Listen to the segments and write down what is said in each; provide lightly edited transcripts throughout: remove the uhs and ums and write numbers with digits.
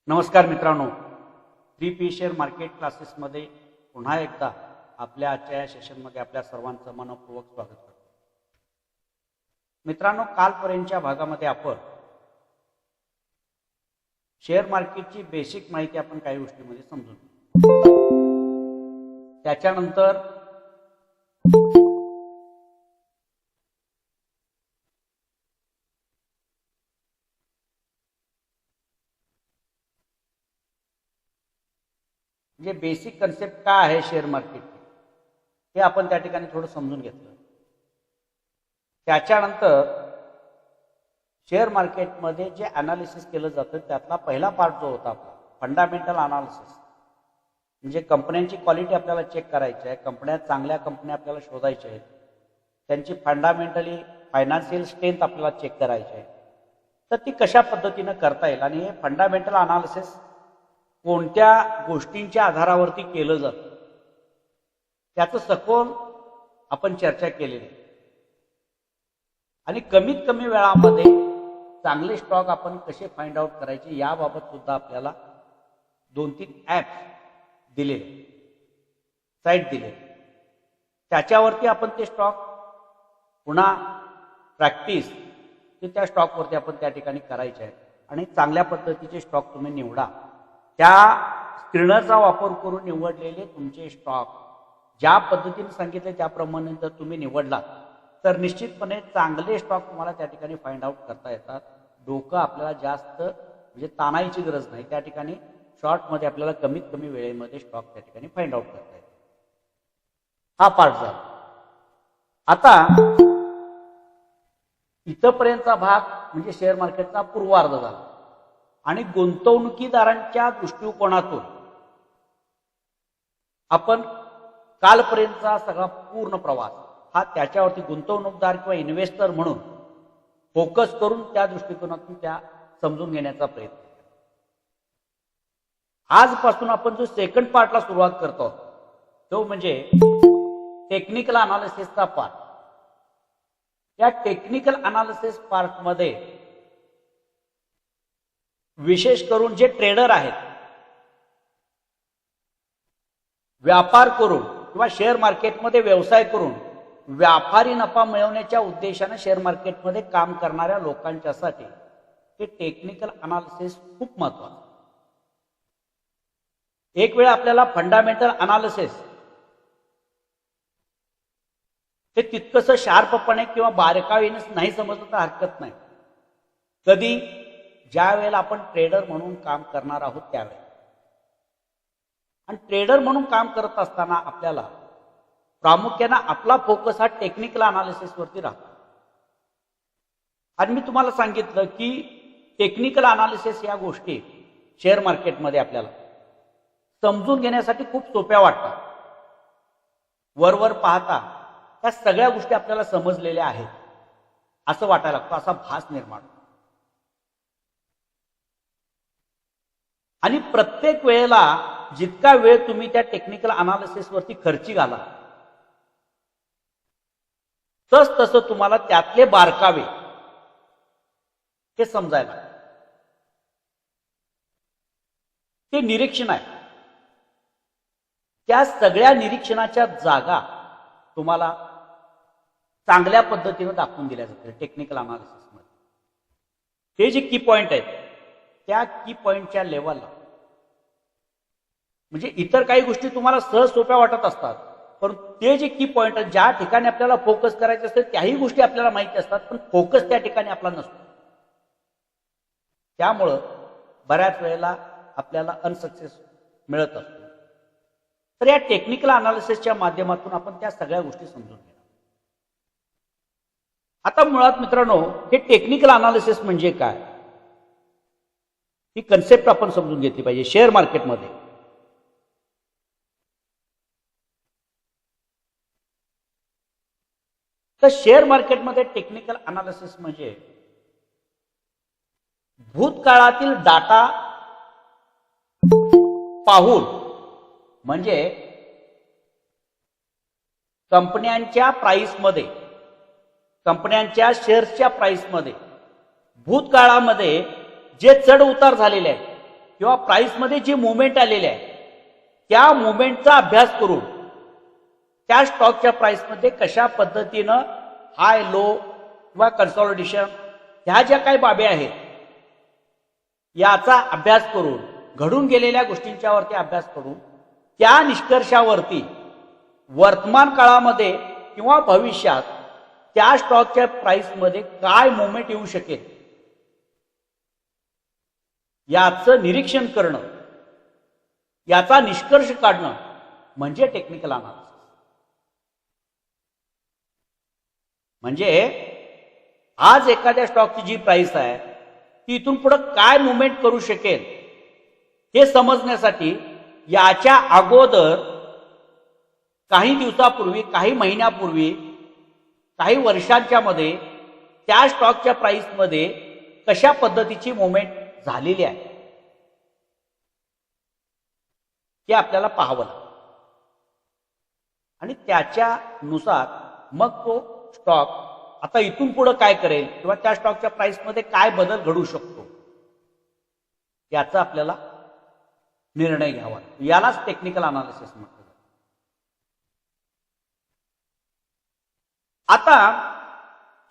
नमस्कार मित्रांनो, 3P share market क्लासेसमध्ये पुन्हा एकदा आपल्या आजच्या या सेशनमध्ये आपल्या सर्वांचं मनपूर्वक स्वागत करतो. मित्रांनो, कालपर्यंतच्या भागामध्ये आपण शेअर मार्केटची बेसिक माहिती आपण काही गोष्टींमध्ये समजून घेतली. त्याच्यानंतर जे बेसिक कन्सेप्ट काय आहे शेअर मार्केटची हे आपण त्या ठिकाणी थोडं समजून घेतलं. त्याच्यानंतर शेअर मार्केटमध्ये जे ॲनालिसिस केलं जातं त्यातला पहिला पार्ट जो होता आपला फंडामेंटल ॲनालिसिस, म्हणजे कंपन्यांची क्वालिटी आपल्याला चेक करायची आहे, कंपन्या चांगल्या कंपन्या आपल्याला शोधायच्या आहेत, त्यांची फंडामेंटली फायनान्शियल स्ट्रेंथ आपल्याला चेक करायची आहे. तर ती कशा पद्धतीनं करता येईल आणि हे फंडामेंटल ॲनालिसिस कोणत्या गोष्टींच्या आधारावरती केलं जातं त्याचं सखोल आपण चर्चा केलेली आहे. आणि कमीत कमी वेळामध्ये चांगले स्टॉक आपण कसे फाइंड आउट करायचे याबाबत सुद्धा आपल्याला 2-3 ॲप्स दिलेले, साईट दिले, त्याच्यावरती आपण ते स्टॉक पुन्हा प्रॅक्टिस त्या स्टॉकवरती आपण त्या ठिकाणी करायचे आहे. आणि चांगल्या पद्धतीचे स्टॉक तुम्ही निवडा. त्या स्क्रीनरचा वापर करून निवडलेले तुमचे स्टॉक ज्या पद्धतीने सांगितले त्याप्रमाणे जर तुम्ही निवडला तर निश्चितपणे चांगले स्टॉक तुम्हाला त्या ठिकाणी फाइंड आउट करता येतात. डोकं आपल्याला जास्त म्हणजे ताणायची गरज नाही. त्या ठिकाणी शॉर्टमध्ये आपल्याला कमीत कमी वेळेमध्ये स्टॉक त्या ठिकाणी फाइंड आउट करता येतात. हा पार्ट झाला. आता इथपर्यंतचा भाग म्हणजे शेअर मार्केटचा पूर्वार्ध झाला आणि गुंतवणुकीदारांच्या दृष्टिकोनातून आपण कालपर्यंतचा सगळा पूर्ण प्रवास हा त्याच्यावरती गुंतवणूकदार किंवा इन्व्हेस्टर म्हणून फोकस करून त्या दृष्टिकोनातून त्या समजून घेण्याचा प्रयत्न. आजपासून आपण जो सेकंड पार्टला सुरुवात करतो तो म्हणजे टेक्निकल अनालिसिसचा पार्ट. या टेक्निकल अनालिसिस पार्टमध्ये विशेष करून जे ट्रेडर आहेत, व्यापार करून किंवा शेअर मार्केटमध्ये व्यवसाय करून व्यापारी नफा मिळवण्याच्या उद्देशाने शेअर मार्केटमध्ये काम करणाऱ्या लोकांच्यासाठी हे टेक्निकल अनालिसिस खूप महत्त्वाचं. एक वेळ आपल्याला फंडामेंटल अनालिसिस हे तितकंसं शार्पपणे किंवा बारकाईने नाही समजलं तर हरकत नाही. कधी ज्या वेळेला आपण ट्रेडर म्हणून काम करणार आहोत त्यावेळेला, आणि ट्रेडर म्हणून काम करत असताना आपल्याला प्रामुख्याने आपला फोकस हा टेक्निकल अनालिसिसवरती राहतो. आणि मी तुम्हाला सांगितलं की टेक्निकल अनालिसिस या गोष्टी शेअर मार्केटमध्ये आपल्याला समजून घेण्यासाठी खूप सोप्या वाटतात. वरवर पाहता त्या सगळ्या गोष्टी आपल्याला समजलेल्या आहेत असं वाटायला लागतं, असा भास निर्माण होतो. आणि प्रत्येक वेळेला जितका वेळ तुम्ही त्या टेक्निकल अनालिसिसवरती खर्ची घाला तसं तुम्हाला त्यातले बारकावे हे समजायला, ते निरीक्षण आहे. त्या सगळ्या निरीक्षणाच्या जागा तुम्हाला चांगल्या पद्धतीने दाखवून दिल्या जातात टेक्निकल अनालिसिसमध्ये. हे जे की पॉइंट आहेत त्या की पॉइंटच्या लेवलला, म्हणजे इतर काही गोष्टी तुम्हाला सहज सोप्या वाटत असतात, पण ते जे की पॉइंट आहेत ज्या ठिकाणी आपल्याला फोकस करायचे असते त्याही गोष्टी आपल्याला माहिती असतात, पण फोकस त्या ठिकाणी आपला नसतो. त्यामुळं बऱ्याच वेळेला आपल्याला अनसक्सेस मिळत असतो. तर या टेक्निकल अनालिसिसच्या माध्यमातून आपण त्या सगळ्या गोष्टी समजून घेणार. आता मुळात मित्रांनो, हे टेक्निकल अनालिसिस म्हणजे काय ही कन्सेप्ट आपण समजून घेतली पाहिजे शेअर मार्केटमध्ये. तर शेअर मार्केटमध्ये टेक्निकल अनालिसिस म्हणजे भूतकाळातील डाटा पाहून, म्हणजे कंपन्यांच्या प्राइसमध्ये, कंपन्यांच्या शेअर्सच्या प्राइसमध्ये भूतकाळामध्ये जे चढ उतार झालेले आहेत किंवा प्राइसमध्ये जी मुवमेंट आलेली आहे त्या मुवमेंटचा अभ्यास करून त्या स्टॉकच्या प्राइसमध्ये कशा पद्धतीनं हाय लो किंवा कन्सॉलिडेशन ह्या ज्या काही बाबी आहेत याचा अभ्यास करून घडून गेलेल्या गोष्टींच्या वरती अभ्यास करून त्या निष्कर्षावरती वर्तमान काळामध्ये किंवा भविष्यात त्या स्टॉकच्या प्राइसमध्ये काय मुवमेंट येऊ शकेल याचं निरीक्षण करणं, याचा निष्कर्ष काढणं म्हणजे टेक्निकल अनालिसिस. म्हणजे आज एखाद्या स्टॉकची जी प्राइस आहे ती इथून पुढे काय मुवमेंट करू शकेल हे समजण्यासाठी याच्या अगोदर काही दिवसापूर्वी, काही महिन्यापूर्वी, काही वर्षांच्या मध्ये त्या स्टॉकच्या प्राइसमध्ये कशा पद्धतीची मुवमेंट झालेली आहे हे आपल्याला पाहावं लागतं आणि त्याच्यानुसार मग तो स्टॉक आता इथून पुढे काय करेल किंवा त्या स्टॉकच्या प्राइसमध्ये काय बदल घडू शकतो याचा आपल्याला निर्णय घ्यावा. यालाच टेक्निकल अनालिसिस म्हणतात. आता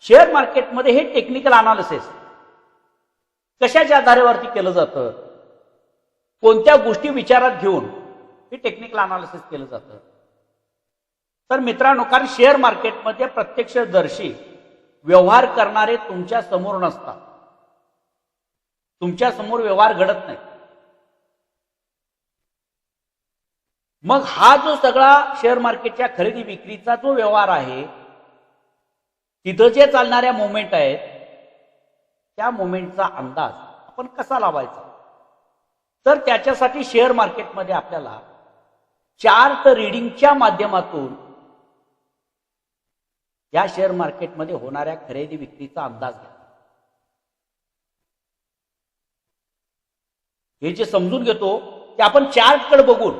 शेअर मार्केटमध्ये हे टेक्निकल अनालिसिस कशाच्या आधारावरती केलं जातं, कोणत्या गोष्टी विचारात घेऊन हे टेक्निकल अनालिसिस केलं जातं. तर मित्रांनो, कारण शेअर मार्केटमध्ये प्रत्यक्षदर्शी व्यवहार करणारे तुमच्या समोर नसतात, तुमच्या समोर व्यवहार घडत नाही. मग हा जो सगळा शेअर मार्केटच्या खरेदी विक्रीचा जो व्यवहार आहे तिथं जे चालणाऱ्या मुवमेंट आहेत त्या मुवमेंटचा अंदाज आपण कसा लावायचा, तर त्याच्यासाठी शेअर मार्केटमध्ये आपल्याला चार्ट रीडिंगच्या माध्यमातून या शेअर मार्केटमध्ये होणाऱ्या खरेदी विक्रीचा अंदाज घ्या. हे जे समजून घेतो ते आपण चार्टकडे बघून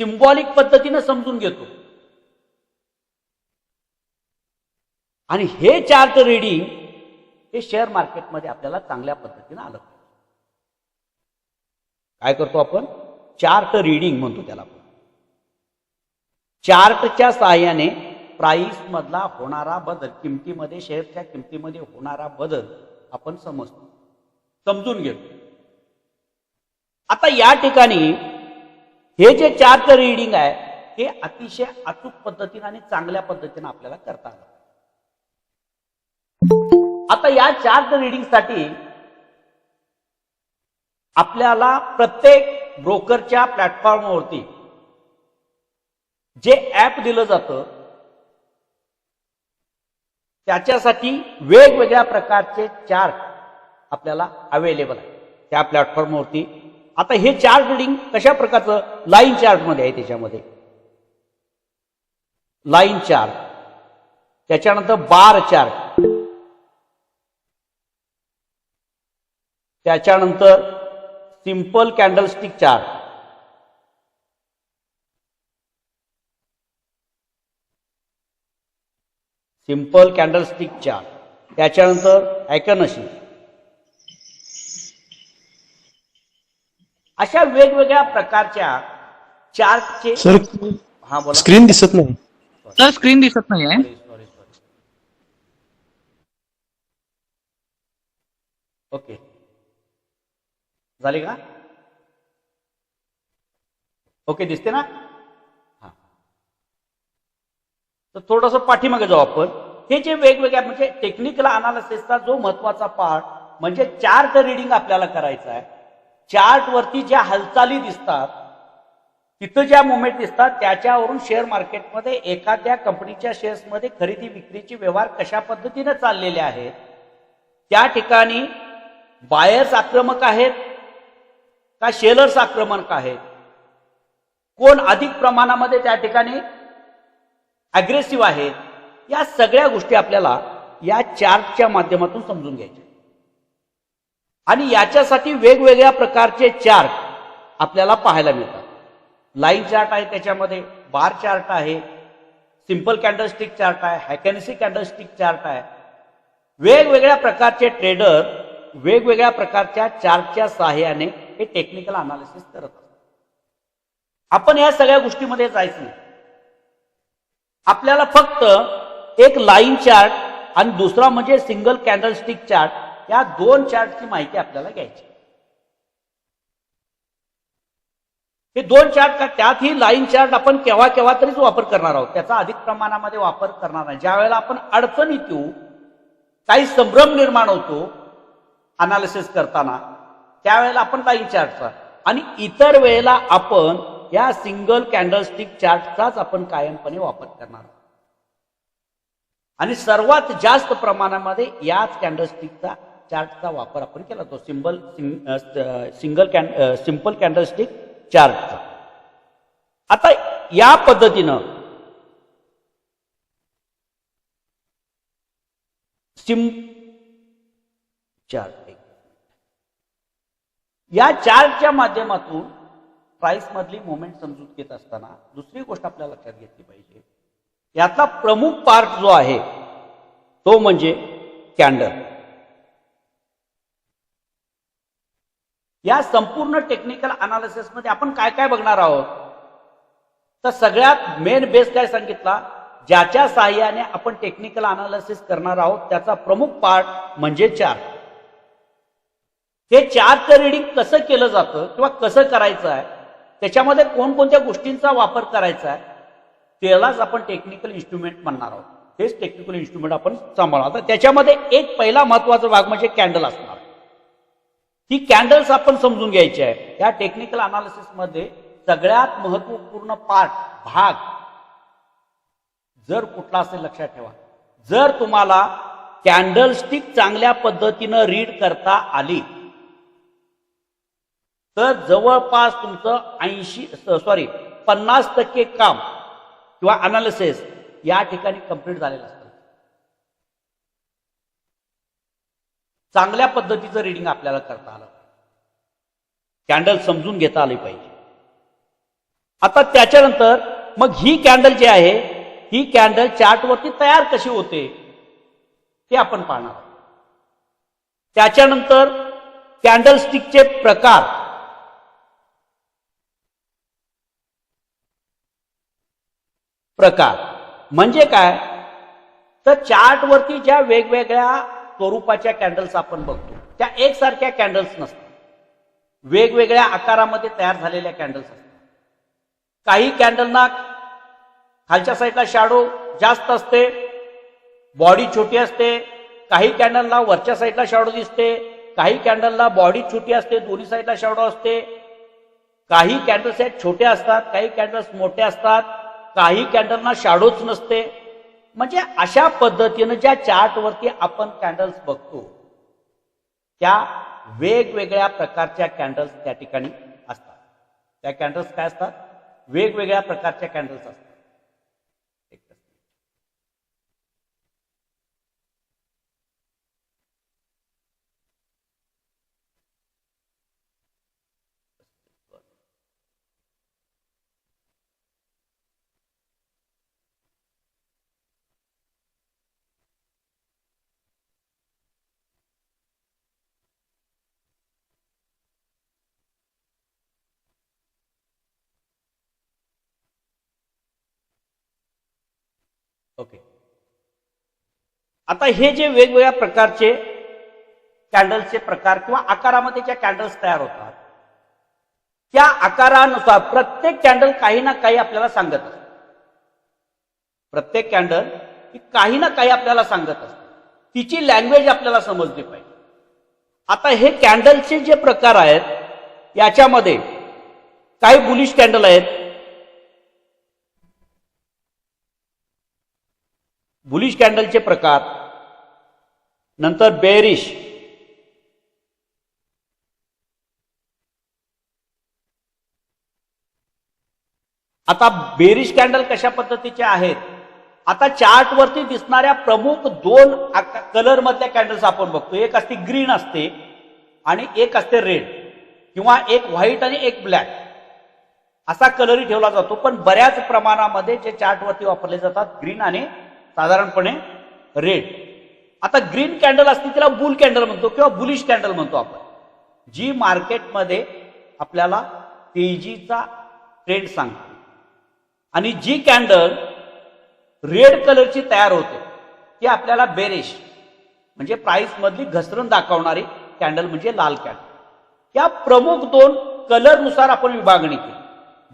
सिंबॉलिक पद्धतीने समजून घेतो आणि हे चार्ट रीडिंग हे शेअर मार्केटमध्ये आपल्याला चांगल्या पद्धतीने आलं. काय करतो आपण? चार्ट रीडिंग म्हणतो त्याला. चार्टच्या सहाय्याने प्राइस मधला होणारा बदल, किमतीमध्ये, शेअरच्या किमतीमध्ये होणारा बदल आपण समजतो, समजून घेतो. आता या ठिकाणी हे जे चार्ट रीडिंग आहे हे अतिशय अचूक पद्धतीने आणि चांगल्या पद्धतीने आपल्याला करता आलं. आता या चार्ट रीडिंग साठी आपल्याला प्रत्येक ब्रोकरच्या प्लॅटफॉर्मवरती जे ऍप दिलं जातं त्याच्यासाठी वेगवेगळ्या प्रकारचे चार्ट आपल्याला अवेलेबल आहे त्या प्लॅटफॉर्मवरती. आता हे चार्ट रीडिंग कशा प्रकारचं? लाईन चार्ट मध्ये आहे. त्याच्यामध्ये लाईन चार्ट, त्याच्यानंतर बार चार्ट, त्याच्यानंतर simple candlestick chart, simple candlestick chart, त्याच्यानंतर ॲकनशी, अशा वेगवेगळ्या प्रकारच्या चार्टचे. सर, हा बोला. स्क्रीन दिसत नाही सर, स्क्रीन दिसत नाही आहे. सॉरी. ओके, झाली का? ओके, दिसते ना? हा. तर थोडंसं पाठीमागे जाऊ आपण. हे जे वेगवेगळ्या म्हणजे टेक्निकल अनालिसिसचा जो महत्वाचा पार्ट म्हणजे चार्ट रीडिंग आपल्याला करायचा आहे. चार्ट वरती ज्या हालचाली दिसतात, तिथं ज्या मुवमेंट दिसतात त्याच्यावरून शेअर मार्केटमध्ये एखाद्या कंपनीच्या शेअर्समध्ये खरेदी विक्रीचे व्यवहार कशा पद्धतीने चाललेले आहेत, त्या ठिकाणी बायर्स आक्रमक आहेत का सेलर्स आक्रमक आहेत, कोण अधिक प्रमाणामध्ये त्या ठिकाणी अग्रेसिव्ह आहेत, या सगळ्या गोष्टी आपल्याला या चार्टच्या माध्यमातून समजून घ्यायच्या. आणि याच्यासाठी वेगवेगळ्या प्रकारचे चार्ट आपल्याला पाहायला मिळतात. लाईन चार्ट आहे, त्याच्यामध्ये बार चार्ट आहे, सिंपल कॅन्डलस्टिक चार्ट आहे, हॅकॅनसी कॅन्डलस्टिक चार्ट आहे. वेगवेगळ्या प्रकारचे ट्रेडर वेगवेगळ्या प्रकारच्या चार्टच्या सहाय्याने हे टेक्निकल अनालिसिस करत असतो. आपण या सगळ्या गोष्टीमध्ये जायचं नाही. आपल्याला फक्त एक लाईन चार्ट आणि दुसरा म्हणजे सिंगल कॅन्डलस्टिक चार्ट, या दोन चार्टची माहिती आपल्याला घ्यायची. हे दोन चार्ट का, त्यातही लाईन चार्ट आपण केव्हा केव्हा तरीच वापर करणार आहोत, त्याचा अधिक प्रमाणामध्ये वापर करणार नाही. ज्या वेळेला आपण अडचणीत येऊ, काही संभ्रम निर्माण होतो अनालिसिस करताना, त्यावेळेला आपण लाईन चार्टचा, आणि इतर वेळेला आपण या सिंगल कॅन्डलस्टिक चार्टचाच आपण कायमपणे वापर करणार आहोत. आणि सर्वात जास्त प्रमाणामध्ये याच कॅन्डलस्टिकचा चार्टचा वापर आपण केला तो सिंपल कॅन्डलस्टिक चार्टचा. आता या पद्धतीनं चार्ट, या चार्टच्या माध्यमातून प्राइस मधली मुवमेंट समजून घेत असताना दुसरी गोष्ट आपल्याला लक्षात घेतली पाहिजे, यातला प्रमुख पार्ट जो आहे तो म्हणजे कॅन्डल. या संपूर्ण टेक्निकल अनालिसिस मध्ये आपण काय काय बघणार आहोत, तर सगळ्यात मेन बेस काय सांगितला, ज्याच्या साहाय्याने आपण टेक्निकल अनालिसिस करणार आहोत त्याचा प्रमुख पार्ट म्हणजे चार्ट. ते चार्टचं रीडिंग कसं केलं जातं किंवा कसं करायचं आहे, त्याच्यामध्ये कोणकोणत्या गोष्टींचा वापर करायचा आहे, त्यालाच आपण टेक्निकल इन्स्ट्रुमेंट म्हणणार आहोत. हेच टेक्निकल इन्स्ट्रुमेंट आपण सांभाळणार. आता त्याच्यामध्ये एक पहिला महत्वाचा भाग म्हणजे कॅन्डल असणार. ही कॅन्डल्स आपण समजून घ्यायची आहे. या टेक्निकल अनालिसिस मध्ये सगळ्यात महत्वपूर्ण भाग जर कुठला असेल लक्षात ठेवा, जर तुम्हाला कॅन्डलस्टिक चांगल्या पद्धतीनं रीड करता आली तर जवळपास तुमचं 50% काम किंवा अनालिसिस या ठिकाणी कंप्लीट झालेलं असतं. चांगल्या पद्धतीचं रीडिंग आपल्याला करता आलं, कॅन्डल समजून घेता आली पाहिजे. आता त्याच्यानंतर मग ही कॅन्डल जी आहे, ही कॅन्डल चार्टवरती तयार कशी होते ते आपण पाहणार आहोत. त्याच्यानंतर कॅन्डलस्टिकचे प्रकार म्हणजे काय, तर चार्टवरती ज्या वेगवेगळ्या स्वरूपाच्या कॅन्डल्स आपण बघतो त्या एकसारख्या कॅन्डल्स नसतात, वेगवेगळ्या आकारामध्ये तयार झालेल्या कॅन्डल्स असतात. काही कॅन्डलना खालच्या साईडला शॅडो जास्त असते, बॉडी छोटी असते. काही कॅन्डलला वरच्या साईडला शॅडो दिसते, काही कॅन्डलला बॉडी छोटी असते, दोन्ही साईडला शॅडो असते. काही कॅन्डल्स छोटे असतात, काही कॅन्डल्स मोठे असतात, काही कॅन्डलना शॅडोच नसते. म्हणजे अशा पद्धतीनं ज्या चार्टवरती आपण कॅन्डल्स बघतो त्या वेगवेगळ्या प्रकारच्या कॅन्डल्स त्या ठिकाणी असतात. त्या कॅन्डल्स काय असतात, वेगवेगळ्या प्रकारच्या कॅन्डल्स असतात. ओके, आता हे जे वेगवेगळ्या प्रकारचे कॅन्डल्सचे प्रकार किंवा आकारामध्ये ज्या कॅन्डल्स तयार होतात त्या आकारानुसार प्रत्येक कॅन्डल काही ना काही आपल्याला सांगत असते. प्रत्येक कॅन्डल ही काही ना काही आपल्याला सांगत असते, तिची लँग्वेज आपल्याला समजली पाहिजे. आता हे कॅन्डलचे जे प्रकार आहेत याच्यामध्ये काही बुलिश कॅन्डल आहेत, बुलिश कॅन्डलचे प्रकार, नंतर बेरिश, आता बेरिश कॅन्डल कशा पद्धतीचे आहेत, आता चार्ट वरती दिसणाऱ्या प्रमुख दोन कलर मधल्या कॅन्डल्स आपण बघतो. एक असते ग्रीन असते आणि एक असते रेड, किंवा एक व्हाईट आणि एक ब्लॅक असा कलरही ठेवला जातो. पण बऱ्याच प्रमाणामध्ये जे चार्ट वरती वापरले जातात ग्रीन आणि साधारणपणे रेड. आता ग्रीन कॅन्डल असते तिला बुल कॅन्डल म्हणतो किंवा बुलिश कॅन्डल म्हणतो आपण, जी मार्केटमध्ये आपल्याला तेजीचा ट्रेंड सांगते. आणि जी कॅन्डल रेड कलरची तयार होते ती आपल्याला बेरिश म्हणजे प्राइस मधली घसरण दाखवणारी कॅन्डल म्हणजे लाल कॅन्डल. या प्रमुख दोन कलर नुसार आपण विभागणी केली.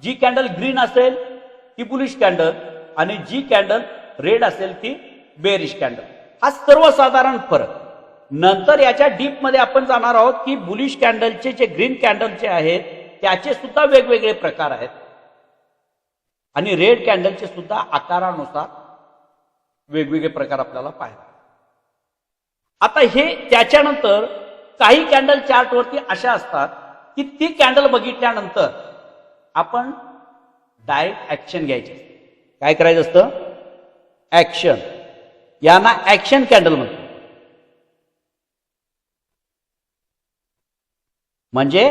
जी कॅन्डल ग्रीन असेल ती बुलिश कॅन्डल आणि जी कॅन्डल रेड असेल ती बेरिश कॅन्डल. हा सर्वसाधारण फरक. नंतर याच्या डीप मध्ये आपण जाणार आहोत की बुलिश कॅन्डलचे जे ग्रीन कॅन्डलचे आहेत त्याचे सुद्धा वेगवेगळे प्रकार आहेत आणि रेड कॅन्डलचे सुद्धा आकारानुसार वेगवेगळे प्रकार आपल्याला पाहायला. आता हे त्याच्यानंतर काही कॅन्डल चार्टवरती अशा असतात की ती कॅन्डल बघितल्यानंतर आपण डायरेक्ट ऍक्शन घ्यायची. काय करायचं असतं? ऍक्शन. यांना ऍक्शन कॅन्डल म्हणतो. म्हणजे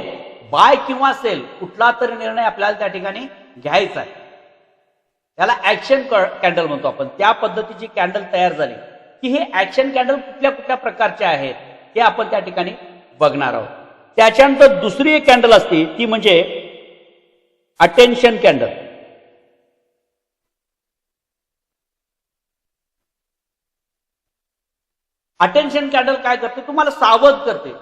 बाय किंवा सेल कुठला तरी निर्णय आपल्याला त्या ठिकाणी घ्यायचा आहे, त्याला ऍक्शन कॅन्डल म्हणतो आपण. त्या पद्धतीची कॅन्डल तयार झाली की हे ऍक्शन कॅन्डल कुठल्या कुठल्या प्रकारचे आहेत हे आपण त्या ठिकाणी बघणार आहोत. त्याच्यानंतर दुसरी एक कॅन्डल असते ती म्हणजे अटेन्शन कॅन्डल. अटेन्शन कॅन्डल काय करते? तुम्हाला सावध करते.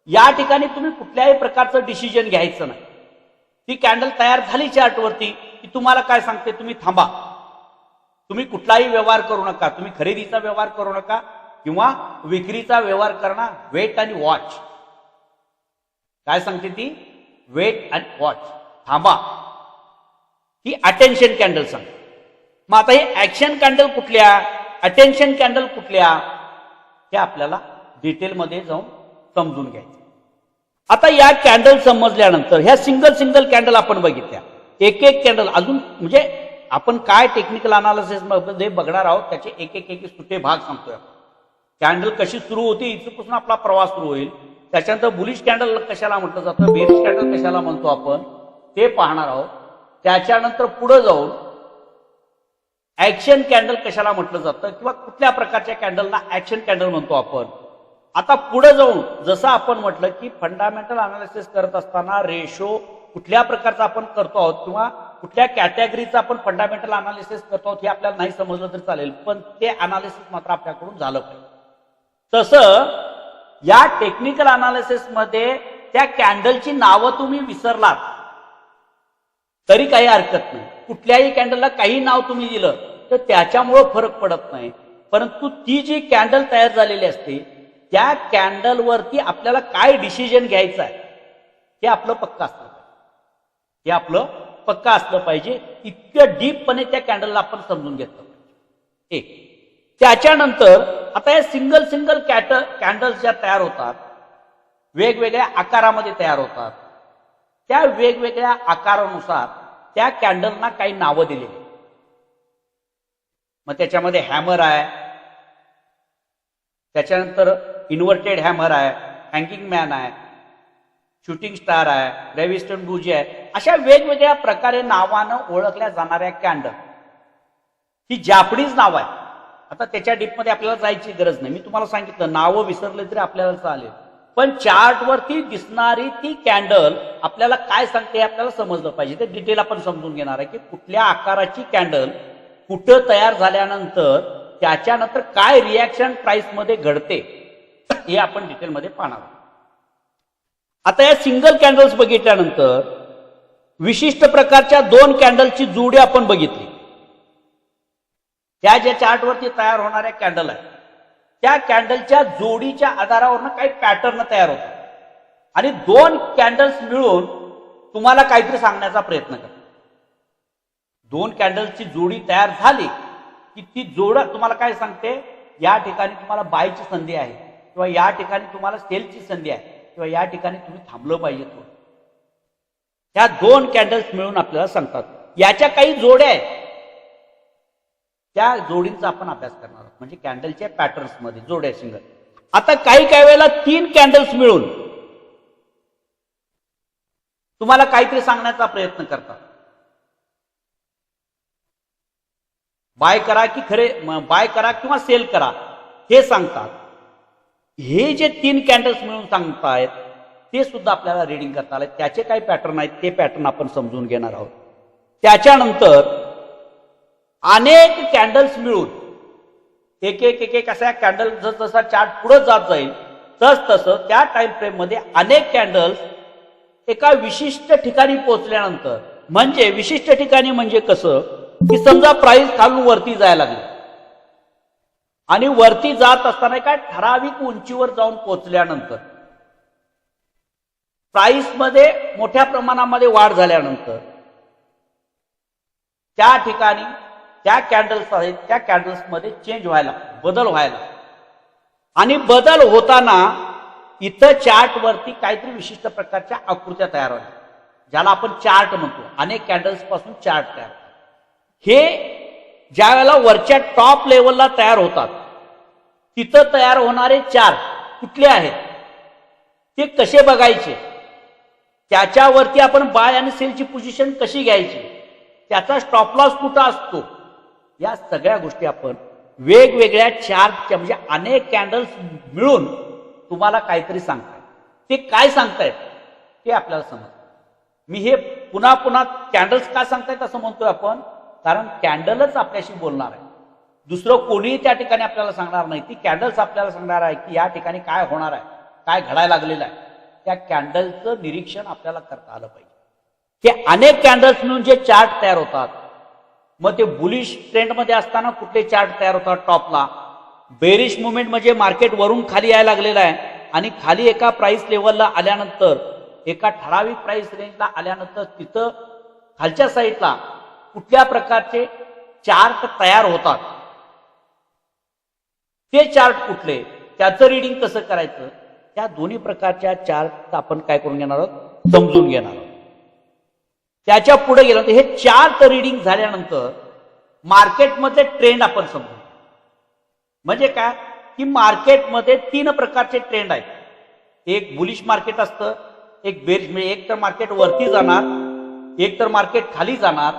या ठिकाणी तुम्ही कुठल्याही प्रकारचं डिसिजन घ्यायचं नाही. ती कॅन्डल तयार झाली चार्टवरती की तुम्हाला काय सांगते? तुम्ही थांबा, तुम्ही कुठलाही व्यवहार करू नका, तुम्ही खरेदीचा व्यवहार करू नका किंवा विक्रीचा व्यवहार करणार. वेट आणि वॉच. काय सांगते ती? वेट आणि वॉच, थांबा. ही अटेन्शन कॅन्डल सांगते. मग आता हे ऍक्शन कॅन्डल कुठल्या, अटेन्शन कॅन्डल कुठल्या, हे आपल्याला डिटेलमध्ये जाऊन समजून घ्यायचं. आता या कॅन्डल समजल्यानंतर ह्या सिंगल कॅन्डल आपण बघितल्या. एक एक कॅन्डल अजून म्हणजे आपण काय टेक्निकल अनालिसिस मध्ये बघणार आहोत त्याचे एक एक सुटे भाग सांगतोय आपण. कॅन्डल कशी सुरू होती इथपासून आपला प्रवास सुरू होईल. त्याच्यानंतर बुलिश कॅन्डल कशाला म्हटलं जातं, बेरिश कॅन्डल कशाला म्हणतो आपण ते पाहणार आहोत. त्याच्यानंतर पुढे जाऊन ऍक्शन कॅन्डल कशाला म्हटलं जातं किंवा कुठल्या प्रकारच्या कॅन्डलला ऍक्शन कॅन्डल म्हणतो आपण. आता पुढे जाऊन जसं आपण म्हटलं की फंडामेंटल अनालिसिस करत असताना रेशो कुठल्या प्रकारचा आपण करतो आहोत किंवा कुठल्या कॅटेगरीचा आपण फंडामेंटल अनालिसिस करतो आहोत हे आपल्याला नाही समजलं तरी चालेल, पण ते अनालिसिस मात्र आपल्याकडून झालं पाहिजे. तसं या टेक्निकल अनालिसिस मध्ये त्या कॅन्डलची नावं तुम्ही विसरलात तरी काही हरकत नाही. कुठल्याही कॅन्डलला काही नाव तुम्ही दिलं तर त्याच्यामुळे फरक पडत नाही. परंतु ती जी कॅन्डल तयार झालेली असते त्या कॅन्डलवरती आपल्याला काय डिसिजन घ्यायचं आहे हे आपलं पक्का असलं पाहिजे. हे आपलं पक्का असलं पाहिजे. इतक्या डीपपणे त्या कॅन्डलला आपण समजून घेतलं पाहिजे. एक. त्याच्यानंतर आता या सिंगल कॅन्डल्स ज्या तयार होतात वेगवेगळ्या आकारामध्ये तयार होतात. त्या वेगवेगळ्या आकारानुसार त्या कॅन्डलना काही नावं दिलेली. मग त्याच्यामध्ये हॅमर आहे, त्याच्यानंतर इन्व्हर्टेड हॅमर आहे, हँगिंग मॅन आहे, शूटिंग स्टार आहे, रेव्हिस्टन बुजी आहे. अशा वेगवेगळ्या प्रकारे नावानं ओळखल्या जाणाऱ्या कॅन्डल ही जॅपनीज नाव आहे. आता त्याच्या डीपमध्ये आपल्याला जायची गरज नाही. मी तुम्हाला सांगितलं नावं विसरले तरी आपल्याला चालेल, पण चार्टवरती दिसणारी ती कॅन्डल आपल्याला काय सांगते हे आपल्याला समजलं पाहिजे. ते डिटेल आपण समजून घेणार आहे की कुठल्या आकाराची कॅन्डल कुठं तयार झाल्यानंतर त्याच्यानंतर काय रिॲक्शन प्राइस मध्ये घडते हे आपण डिटेलमध्ये पाहणार आहोत. आता या सिंगल कॅन्डल्स बघितल्यानंतर विशिष्ट प्रकारच्या दोन कॅन्डलची जोडी आपण बघितली. त्या ज्या चार्टवरती तयार होणाऱ्या कॅन्डल आहेत त्या कॅन्डलच्या जोडीच्या आधारावर काही पॅटर्न तयार होतात आणि दोन कॅन्डल्स मिळून तुम्हाला काहीतरी सांगण्याचा प्रयत्न करतात. दोन कॅन्डलची जोडी तयार झाली की ती जोड तुम्हाला काय सांगते, या ठिकाणी तुम्हाला बायची संधी आहे किंवा या ठिकाणी तुम्हाला सेलची संधी आहे किंवा या ठिकाणी तुम्ही थांबलं पाहिजे. त्या दोन कॅन्डल्स मिळून आपल्याला सांगतात. याच्या काही जोड्या आहेत त्या जोडींचा आपण अभ्यास करणार आहोत म्हणजे कॅन्डलच्या पॅटर्न्स मध्ये जोड्या सिंगल. आता काही वेळेला तीन कॅन्डल्स मिळून तुम्हाला काहीतरी सांगण्याचा प्रयत्न करतात. बाय करा की बाय करा किंवा सेल करा हे सांगतात. हे जे 3 कॅन्डल्स मिळून सांगतायत ते सुद्धा आपल्याला रिडिंग करता आले. त्याचे काही पॅटर्न आहेत ते पॅटर्न आपण समजून घेणार आहोत. त्याच्यानंतर अनेक कॅन्डल्स मिळून एक एक एक एक असा कॅन्डल जसा चार्ट पुढे जात जाईल तसं त्या टाइम फ्रेम मध्ये अनेक कॅन्डल्स एका विशिष्ट ठिकाणी पोहोचल्यानंतर, म्हणजे विशिष्ट ठिकाणी म्हणजे कसं की समजा प्राइस खालून वरती जायला लागली आणि वरती जात असताना एका ठराविक उंचीवर जाऊन पोहोचल्यानंतर प्राइस मध्ये मोठ्या प्रमाणामध्ये वाढ झाल्यानंतर त्या ठिकाणी त्या कॅन्डल्स आहेत त्या कॅन्डल्स मध्ये चेंज व्हायला, बदल व्हायला, आणि बदल होताना इथं चार्ट वरती काहीतरी विशिष्ट प्रकारच्या आकृत्या तयार होतात, ज्याला आपण चार्ट म्हणतो. अनेक कॅन्डल्स पासून चार्ट तयार होतात. हे ज्या वेळेला वरच्या टॉप लेवलला तयार होतात तिथं तयार होणारे चार्ट कुठले आहेत ते कसे बघायचे, त्याच्यावरती आपण बाय आणि सेलची पोझिशन कशी घ्यायची, त्याचा स्टॉप लॉस कुठं असतो, या सगळ्या गोष्टी आपण वेगवेगळ्या चार्टच्या, म्हणजे अनेक कॅन्डल्स मिळून तुम्हाला काहीतरी सांगतायत. ते काय सांगतायत ते आपल्याला समजतं. मी हे पुन्हा पुन्हा कॅन्डल्स का सांगतायत असं म्हणतोय आपण, कारण कॅन्डलच आपल्याशी बोलणार आहे. दुसरं कोणीही त्या ठिकाणी आपल्याला सांगणार नाही. ती कॅन्डल्स आपल्याला सांगणार आहे की या ठिकाणी काय होणार आहे, काय घडायला लागलेलं आहे. त्या कॅन्डलचं निरीक्षण आपल्याला करता आलं पाहिजे. हे अनेक कॅन्डल्स मिळून जे चार्ट तयार होतात, मग ते बुलिश ट्रेंडमध्ये असताना कुठले चार्ट तयार होतात टॉपला, बेरिश मुवमेंट म्हणजे मार्केट वरून खाली यायला लागलेलं आहे आणि खाली एका प्राइस लेवलला आल्यानंतर, एका ठराविक प्राइस रेंजला आल्यानंतर तिथं खालच्या साईडला कुठल्या प्रकारचे चार्ट तयार होतात, ते चार्ट कुठले, त्याचं रीडिंग कसं करायचं, त्या दोन्ही प्रकारच्या चार्ट आपण काय करून घेणार आहोत, समजून घेणार आहोत. त्याच्या पुढे गेल्यानंतर हे चार्ट रीडिंग झाल्यानंतर मार्केटमध्ये ट्रेंड आपण समजू. म्हणजे काय की मार्केटमध्ये 3 प्रकारचे ट्रेंड आहेत. एक बुलिश मार्केट असतं, एक बेरिश, म्हणजे एक तर मार्केट वरती जाणार, एक तर मार्केट खाली जाणार,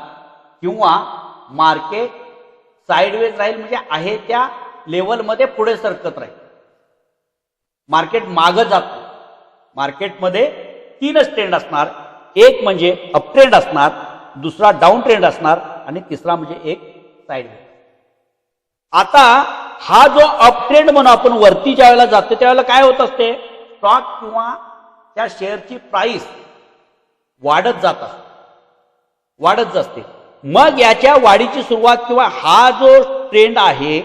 किंवा मार्केट साइडवेज राहील, म्हणजे आहे त्या लेवलमध्ये पुढे सरकत राहील. मार्केट मागं जातं. मार्केटमध्ये 3च ट्रेंड असणार. एक म्हणजे अप ट्रेंड असणार, दुसरा डाऊन ट्रेंड असणार आणि तिसरा म्हणजे एक साइडवेज. आता हा जो अप ट्रेंड म्हणून आपण वरती ज्या वेळेला जातो त्यावेळेला काय होत असते, स्टॉक किंवा त्या शेअरची प्राइस वाढत जात असते, वाढत जाते. मग याच्या वाढीची सुरुवात किंवा हा जो ट्रेंड आहे,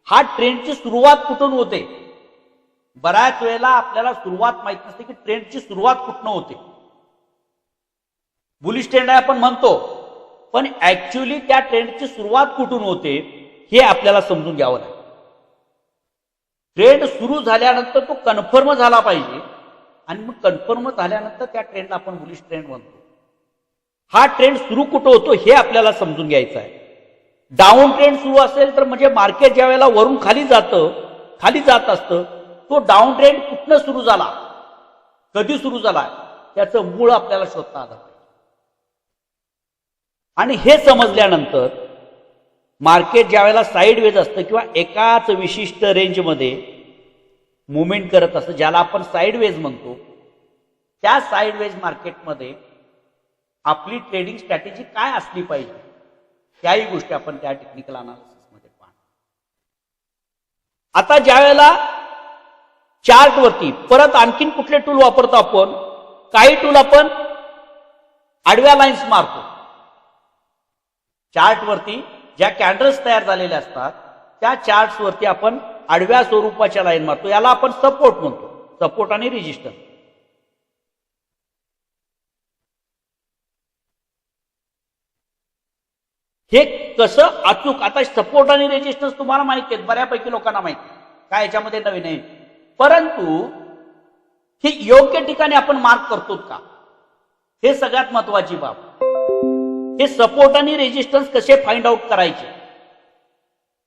हा ट्रेंडची सुरुवात कुठून होते. बऱ्याच वेळेला आपल्याला सुरुवात माहित नसते की ट्रेंडची सुरुवात कुठून होते. बुलिश ट्रेंड आहे आपण म्हणतो, पण ऍक्च्युअली त्या ट्रेंडची सुरुवात कुठून होते हे आपल्याला समजून घ्यावं लागेल. ट्रेंड सुरू झाल्यानंतर तो कन्फर्म झाला पाहिजे आणि मग कन्फर्म झाल्यानंतर त्या ट्रेंडला आपण बुलिश ट्रेंड म्हणतो. हा ट्रेंड सुरू कुठं होतो हे आपल्याला समजून घ्यायचं आहे. डाऊन ट्रेंड सुरू असेल तर म्हणजे मार्केट ज्या वेळेला वरून खाली जातं, खाली जात असतं, तो डाऊन ट्रेंड कुठनं सुरू झाला, कधी सुरू झाला, त्याचं मूळ आपल्याला शोधता आलं पाहिजे. आणि हे समजल्यानंतर मार्केट ज्या वेळेला साईडवेज असतं किंवा एकाच विशिष्ट रेंजमध्ये मुवमेंट करत असतं, ज्याला आपण साईडवेज म्हणतो, त्या साईडवेज मार्केटमध्ये आपली ट्रेडिंग स्ट्रॅटेजी काय असली पाहिजे, त्याही गोष्टी आपण त्या टेक्निकल अनालिसिसमध्ये पाहणार. आता ज्या वेळेला चार्ट वरती परत आणखीन कुठले टूल वापरतो आपण, काही टूल आपण आडव्या लाईन्स मारतो. चार्ट वरती ज्या कॅन्डल्स तयार झालेल्या असतात त्या चार्ट्स वरती आपण आडव्या स्वरूपाच्या लाईन मारतो, याला आपण सपोर्ट म्हणतो, सपोर्ट आणि रेजिस्टन्स. हे कसं अचूक, आता सपोर्ट आणि रेजिस्टन्स तुम्हाला माहिती आहेत, बऱ्यापैकी लोकांना माहिती आहे, काय याच्यामध्ये नवीन आहे, परंतु हे योग्य ठिकाणी आपण मार्क करतो का, हे सगळ्यात महत्वाची बाब. हे सपोर्ट आणि रेजिस्टन्स कसे फाइंड आउट करायचे,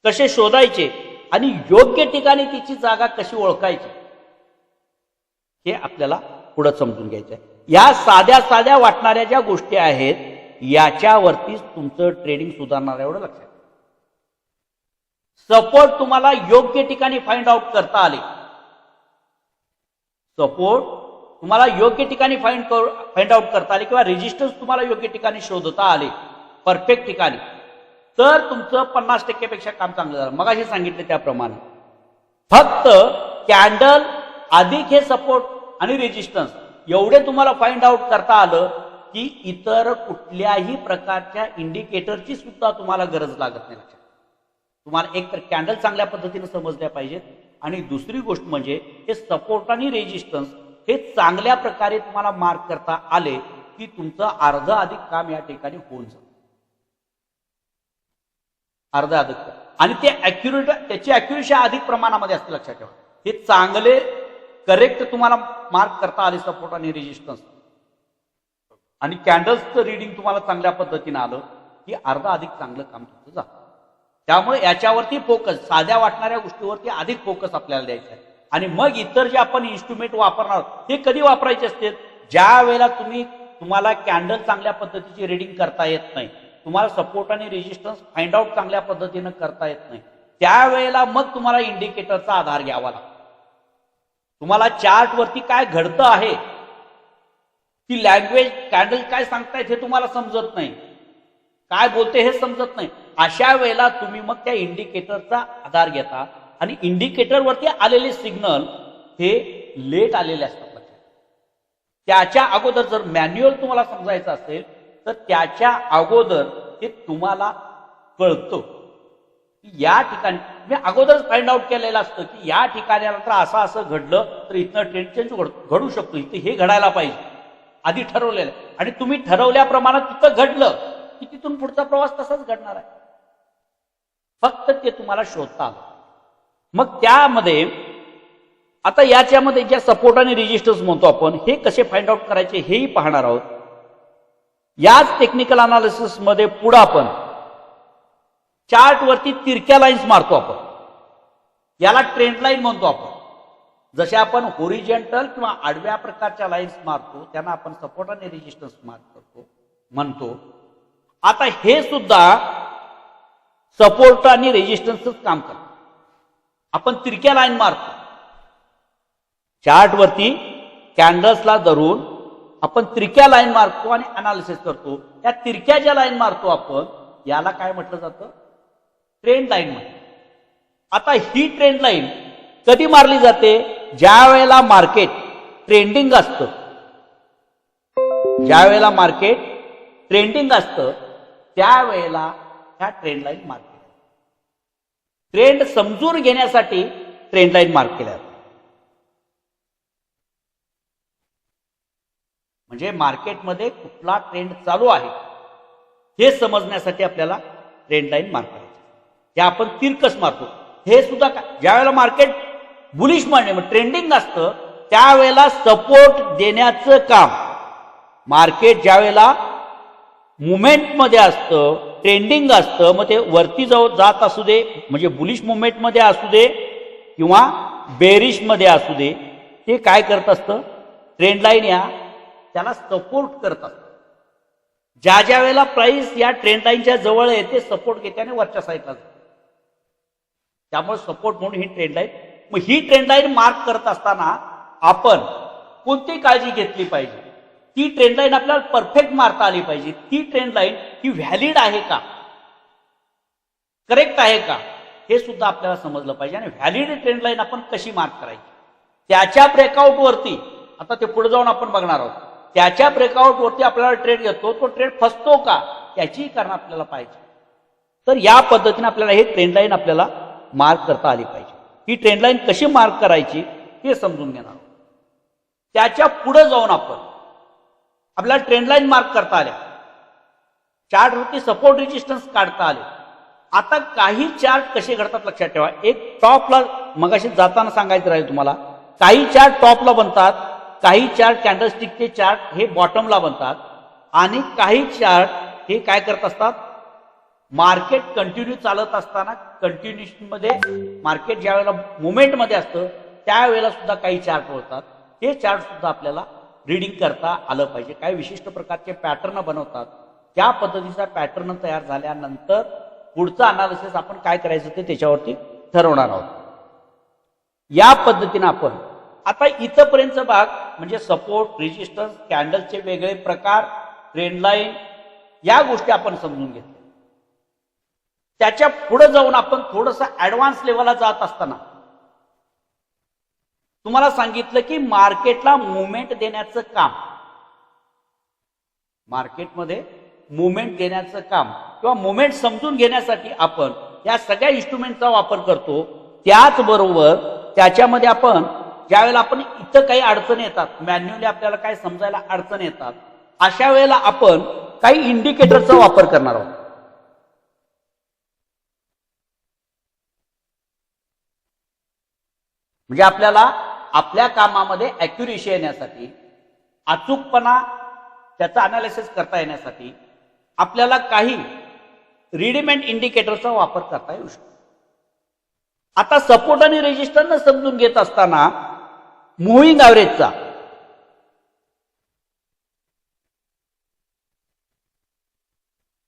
कसे शोधायचे आणि योग्य ठिकाणी तिची जागा कशी ओळखायची, हे आपल्याला पुढे समजून घ्यायचं आहे. या साध्या साध्या वाटणाऱ्या ज्या गोष्टी आहेत याच्यावरतीच तुमचं ट्रेडिंग सुधारणार, एवढं लक्षात. सपोर्ट तुम्हाला योग्य ठिकाणी फाइंड आउट करता आले, सपोर्ट तुम्हाला योग्य ठिकाणी फाइंड आउट करता आले किंवा रेजिस्टन्स तुम्हाला योग्य ठिकाणी शोधता आले, परफेक्ट ठिकाणी, तर तुमचं 50% पेक्षा काम चांगलं झालं. मगाशी सांगितले त्याप्रमाणे फक्त कॅन्डल अधिक हे सपोर्ट आणि रेजिस्टन्स एवढे तुम्हाला फाइंड आउट करता आलं की इतर कुठल्याही प्रकारच्या इंडिकेटरची सुद्धा तुम्हाला गरज लागत नाही. लक्षात तुम्हाला एक तर कॅन्डल चांगल्या पद्धतीने समजल्या पाहिजेत आणि दुसरी गोष्ट म्हणजे हे सपोर्ट आणि रेजिस्टन्स हे चांगल्या प्रकारे तुम्हाला मार्क करता आले की तुमचं अर्ध अधिक काम या ठिकाणी होऊन जातं. अर्ध अधिक आणि ते ऍक्युरेट, त्याची ऍक्युरेसी अधिक प्रमाणामध्ये असते. लक्षात ठेवा, हे चांगले करेक्ट तुम्हाला मार्क करता आले सपोर्ट आणि रेजिस्टन्स आणि कॅन्डल्सचं रीडिंग तुम्हाला चांगल्या पद्धतीने आलं की अर्ध अधिक चांगलं काम तुमचं जातं. त्यामुळे याच्यावरती फोकस, साध्या वाटणाऱ्या गोष्टीवरती अधिक फोकस आपल्याला द्यायचा आहे. आणि मग इतर जे आपण इन्स्ट्रुमेंट वापरणार हे कधी वापरायचे असते, ज्या वेळेला तुम्हाला कॅन्डल चांगल्या पद्धतीची रीडिंग करता येत नाही, तुम्हाला सपोर्ट आणि रेजिस्टन्स फाइंड आउट चांगल्या पद्धतीनं करता येत नाही, त्यावेळेला मग तुम्हाला इंडिकेटरचा आधार घ्यावा लागतो. तुम्हाला चार्ट वरती काय घडतं आहे, ती लँग्वेज कॅन्डल काय सांगतायत हे तुम्हाला समजत नाही, काय बोलते हे समजत नाही, अशा वेळेला तुम्ही मग त्या इंडिकेटरचा आधार घेता आणि इंडिकेटर वरती आलेले सिग्नल हे लेट आलेले असतात. त्याच्या अगोदर जर मॅन्युअल तुम्हाला समजायचं असेल तर त्याच्या अगोदर हे तुम्हाला कळतं की या ठिकाणी मी अगोदरच फाइंड आउट केलेलं असतं की या ठिकाणी तर असं घडलं तर इथनं ट्रेंड चेंज घडू शकतो, इथे हे घडायला पाहिजे, आधी ठरवलेलं आहे आणि तुम्ही ठरवल्याप्रमाणे तिथं घडलं की तिथून पुढचा प्रवास तसाच घडणार आहे. फक्त ते तुम्हाला शोधता आलं. मग त्यामध्ये आता याच्यामध्ये ज्या सपोर्ट आणि रेजिस्टन्स म्हणतो आपण, हे कसे फाइंड आउट करायचे हेही पाहणार आहोत. याच टेक्निकल अनालिसिस मध्ये पुढे आपण चार्ट वरती तिरक्या लाईन्स मारतो, आपण याला ट्रेंड लाईन म्हणतो. आपण जसे आपण होरिजेंटल किंवा आडव्या प्रकारच्या लाईन्स मारतो त्यांना आपण सपोर्ट आणि रेजिस्टन्स मार्क करतो म्हणतो. आता हे सुद्धा सपोर्ट आणि रेजिस्टन्सच काम करतो. आपण तिरक्या लाईन मारतो चार्ट वरती, कॅन्डल्सला धरून आपण तिरक्या लाईन मारतो आणि अनालिसिस करतो. त्या तिरक्या ज्या लाईन मारतो आपण याला काय म्हटलं जातं, ट्रेंड लाईन म्हणतात. आता ही ट्रेंड लाईन कधी मारली जाते, ज्या वेळेला मार्केट ट्रेंडिंग असतं, ज्या वेळेला मार्केट ट्रेंडिंग असतं त्यावेळेला ह्या ट्रेंड लाईन मार्क केल्या. ट्रेंड समजून घेण्यासाठी ट्रेंड लाईन मार्क केल्या. म्हणजे मार्केटमध्ये कुठला ट्रेंड चालू आहे हे समजण्यासाठी आपल्याला ट्रेंड लाईन मार्क करायची. हे आपण तिरकस मारतो. हे सुद्धा ज्या वेळेला मार्केट बुलिश म्हणजे ट्रेंडिंग असतं त्यावेळेला सपोर्ट देण्याचं काम, मार्केट ज्या वेळेला मुवमेंट मध्ये असतं, ट्रेंडिंग असतं, मग ते वरती जात असू दे, म्हणजे बुलिश मुवमेंट मध्ये असू दे किंवा बेरिश मध्ये असू दे, ते काय करत असतं, ट्रेंड लाईन या त्याला सपोर्ट करत असतं. ज्या ज्या वेळेला प्राइस या ट्रेंड लाईनच्या जवळ येते सपोर्ट घेते आणि वरच्या साईडला जाते, त्यामुळे सपोर्ट म्हणून ही ट्रेंड लाईन. मग ही ट्रेंड लाईन मार्क करत असताना आपण कोणती काळजी घेतली पाहिजे, ती ट्रेंड लाईन आपल्याला परफेक्ट मारता आली पाहिजे. ती ट्रेंड लाईन ही व्हॅलिड आहे का, करेक्ट आहे का, हे सुद्धा आपल्याला समजलं पाहिजे. आणि व्हॅलिड ट्रेंड लाईन आपण कशी मार्क करायची, त्याच्या ब्रेकआउट वरती आता ते पुढे जाऊन आपण बघणार आहोत. त्याच्या ब्रेकआउट वरती आपल्याला ट्रेड येतो, तो ट्रेड फसतो का त्याची कारण आपल्याला पाहिजे. तर या पद्धतीने आपल्याला हे ट्रेंड लाईन आपल्याला मार्क करता आली पाहिजे. ही ट्रेंड लाईन कशी मार्क करायची हे समजून घेणार आहोत. त्याच्या पुढे जाऊन आपण आपल्याला ट्रेंड लाईन मार्क करता आल्या, चार्ट वरती सपोर्ट रेजिस्टन्स काढता आले. आता काही चार्ट कसे घडतात लक्षात ठेवा. एक टॉपला मगाशी जाताना सांगायचं राहील तुम्हाला, काही चार्ट टॉपला बनतात, काही चार्ट कॅन्डलस्टिकचे चार्ट हे बॉटमला बनतात आणि काही चार्ट हे काय करत असतात, मार्केट कंटिन्यू चालत असताना कंटिन्युएशन मध्ये मार्केट ज्या वेळेला मुवमेंट मध्ये असतं त्यावेळेला सुद्धा काही चार्ट होतात. ते चार्ट सुद्धा आपल्याला रीडिंग करता आलं पाहिजे. काही विशिष्ट प्रकारचे पॅटर्न बनवतात, त्या पद्धतीचा पॅटर्न तयार झाल्यानंतर पुढचं अनालिसिस आपण काय करायचं ते त्याच्यावरती ठरवणार आहोत. या पद्धतीने आपण आता इथपर्यंतचा भाग म्हणजे सपोर्ट, रेजिस्टन्स, कॅन्डलचे वेगळे प्रकार, ट्रेंड लाईन या गोष्टी आपण समजून घेतल्या. त्याच्या पुढे जाऊन आपण थोडंसं ऍडव्हान्स लेवलला जात असताना तुम्हाला सांगितलं की मार्केटला मुवमेंट देण्याचं काम, मार्केटमध्ये मुवमेंट देण्याचं काम किंवा मुवमेंट समजून घेण्यासाठी आपण या सगळ्या इन्स्ट्रुमेंटचा वापर करतो. त्याचबरोबर त्याच्यामध्ये आपण ज्यावेळेला आपण इथं काही अडचणी येतात, मॅन्युअली आपल्याला काय समजायला अडचण येतात, अशा वेळेला आपण काही इंडिकेटरचा वापर करणार आहोत. म्हणजे आपल्याला आपल्या कामामध्ये ऍक्युरेसी येण्यासाठी, अचूकपणा त्याचा अनालिसिस करता येण्यासाठी आपल्याला काही रिडिमेंट इंडिकेटरचा वापर करता येऊ शकतो. आता सपोर्ट आणि रेजिस्टन्स समजून घेत असताना मुव्हिंग ॲव्हरेजचा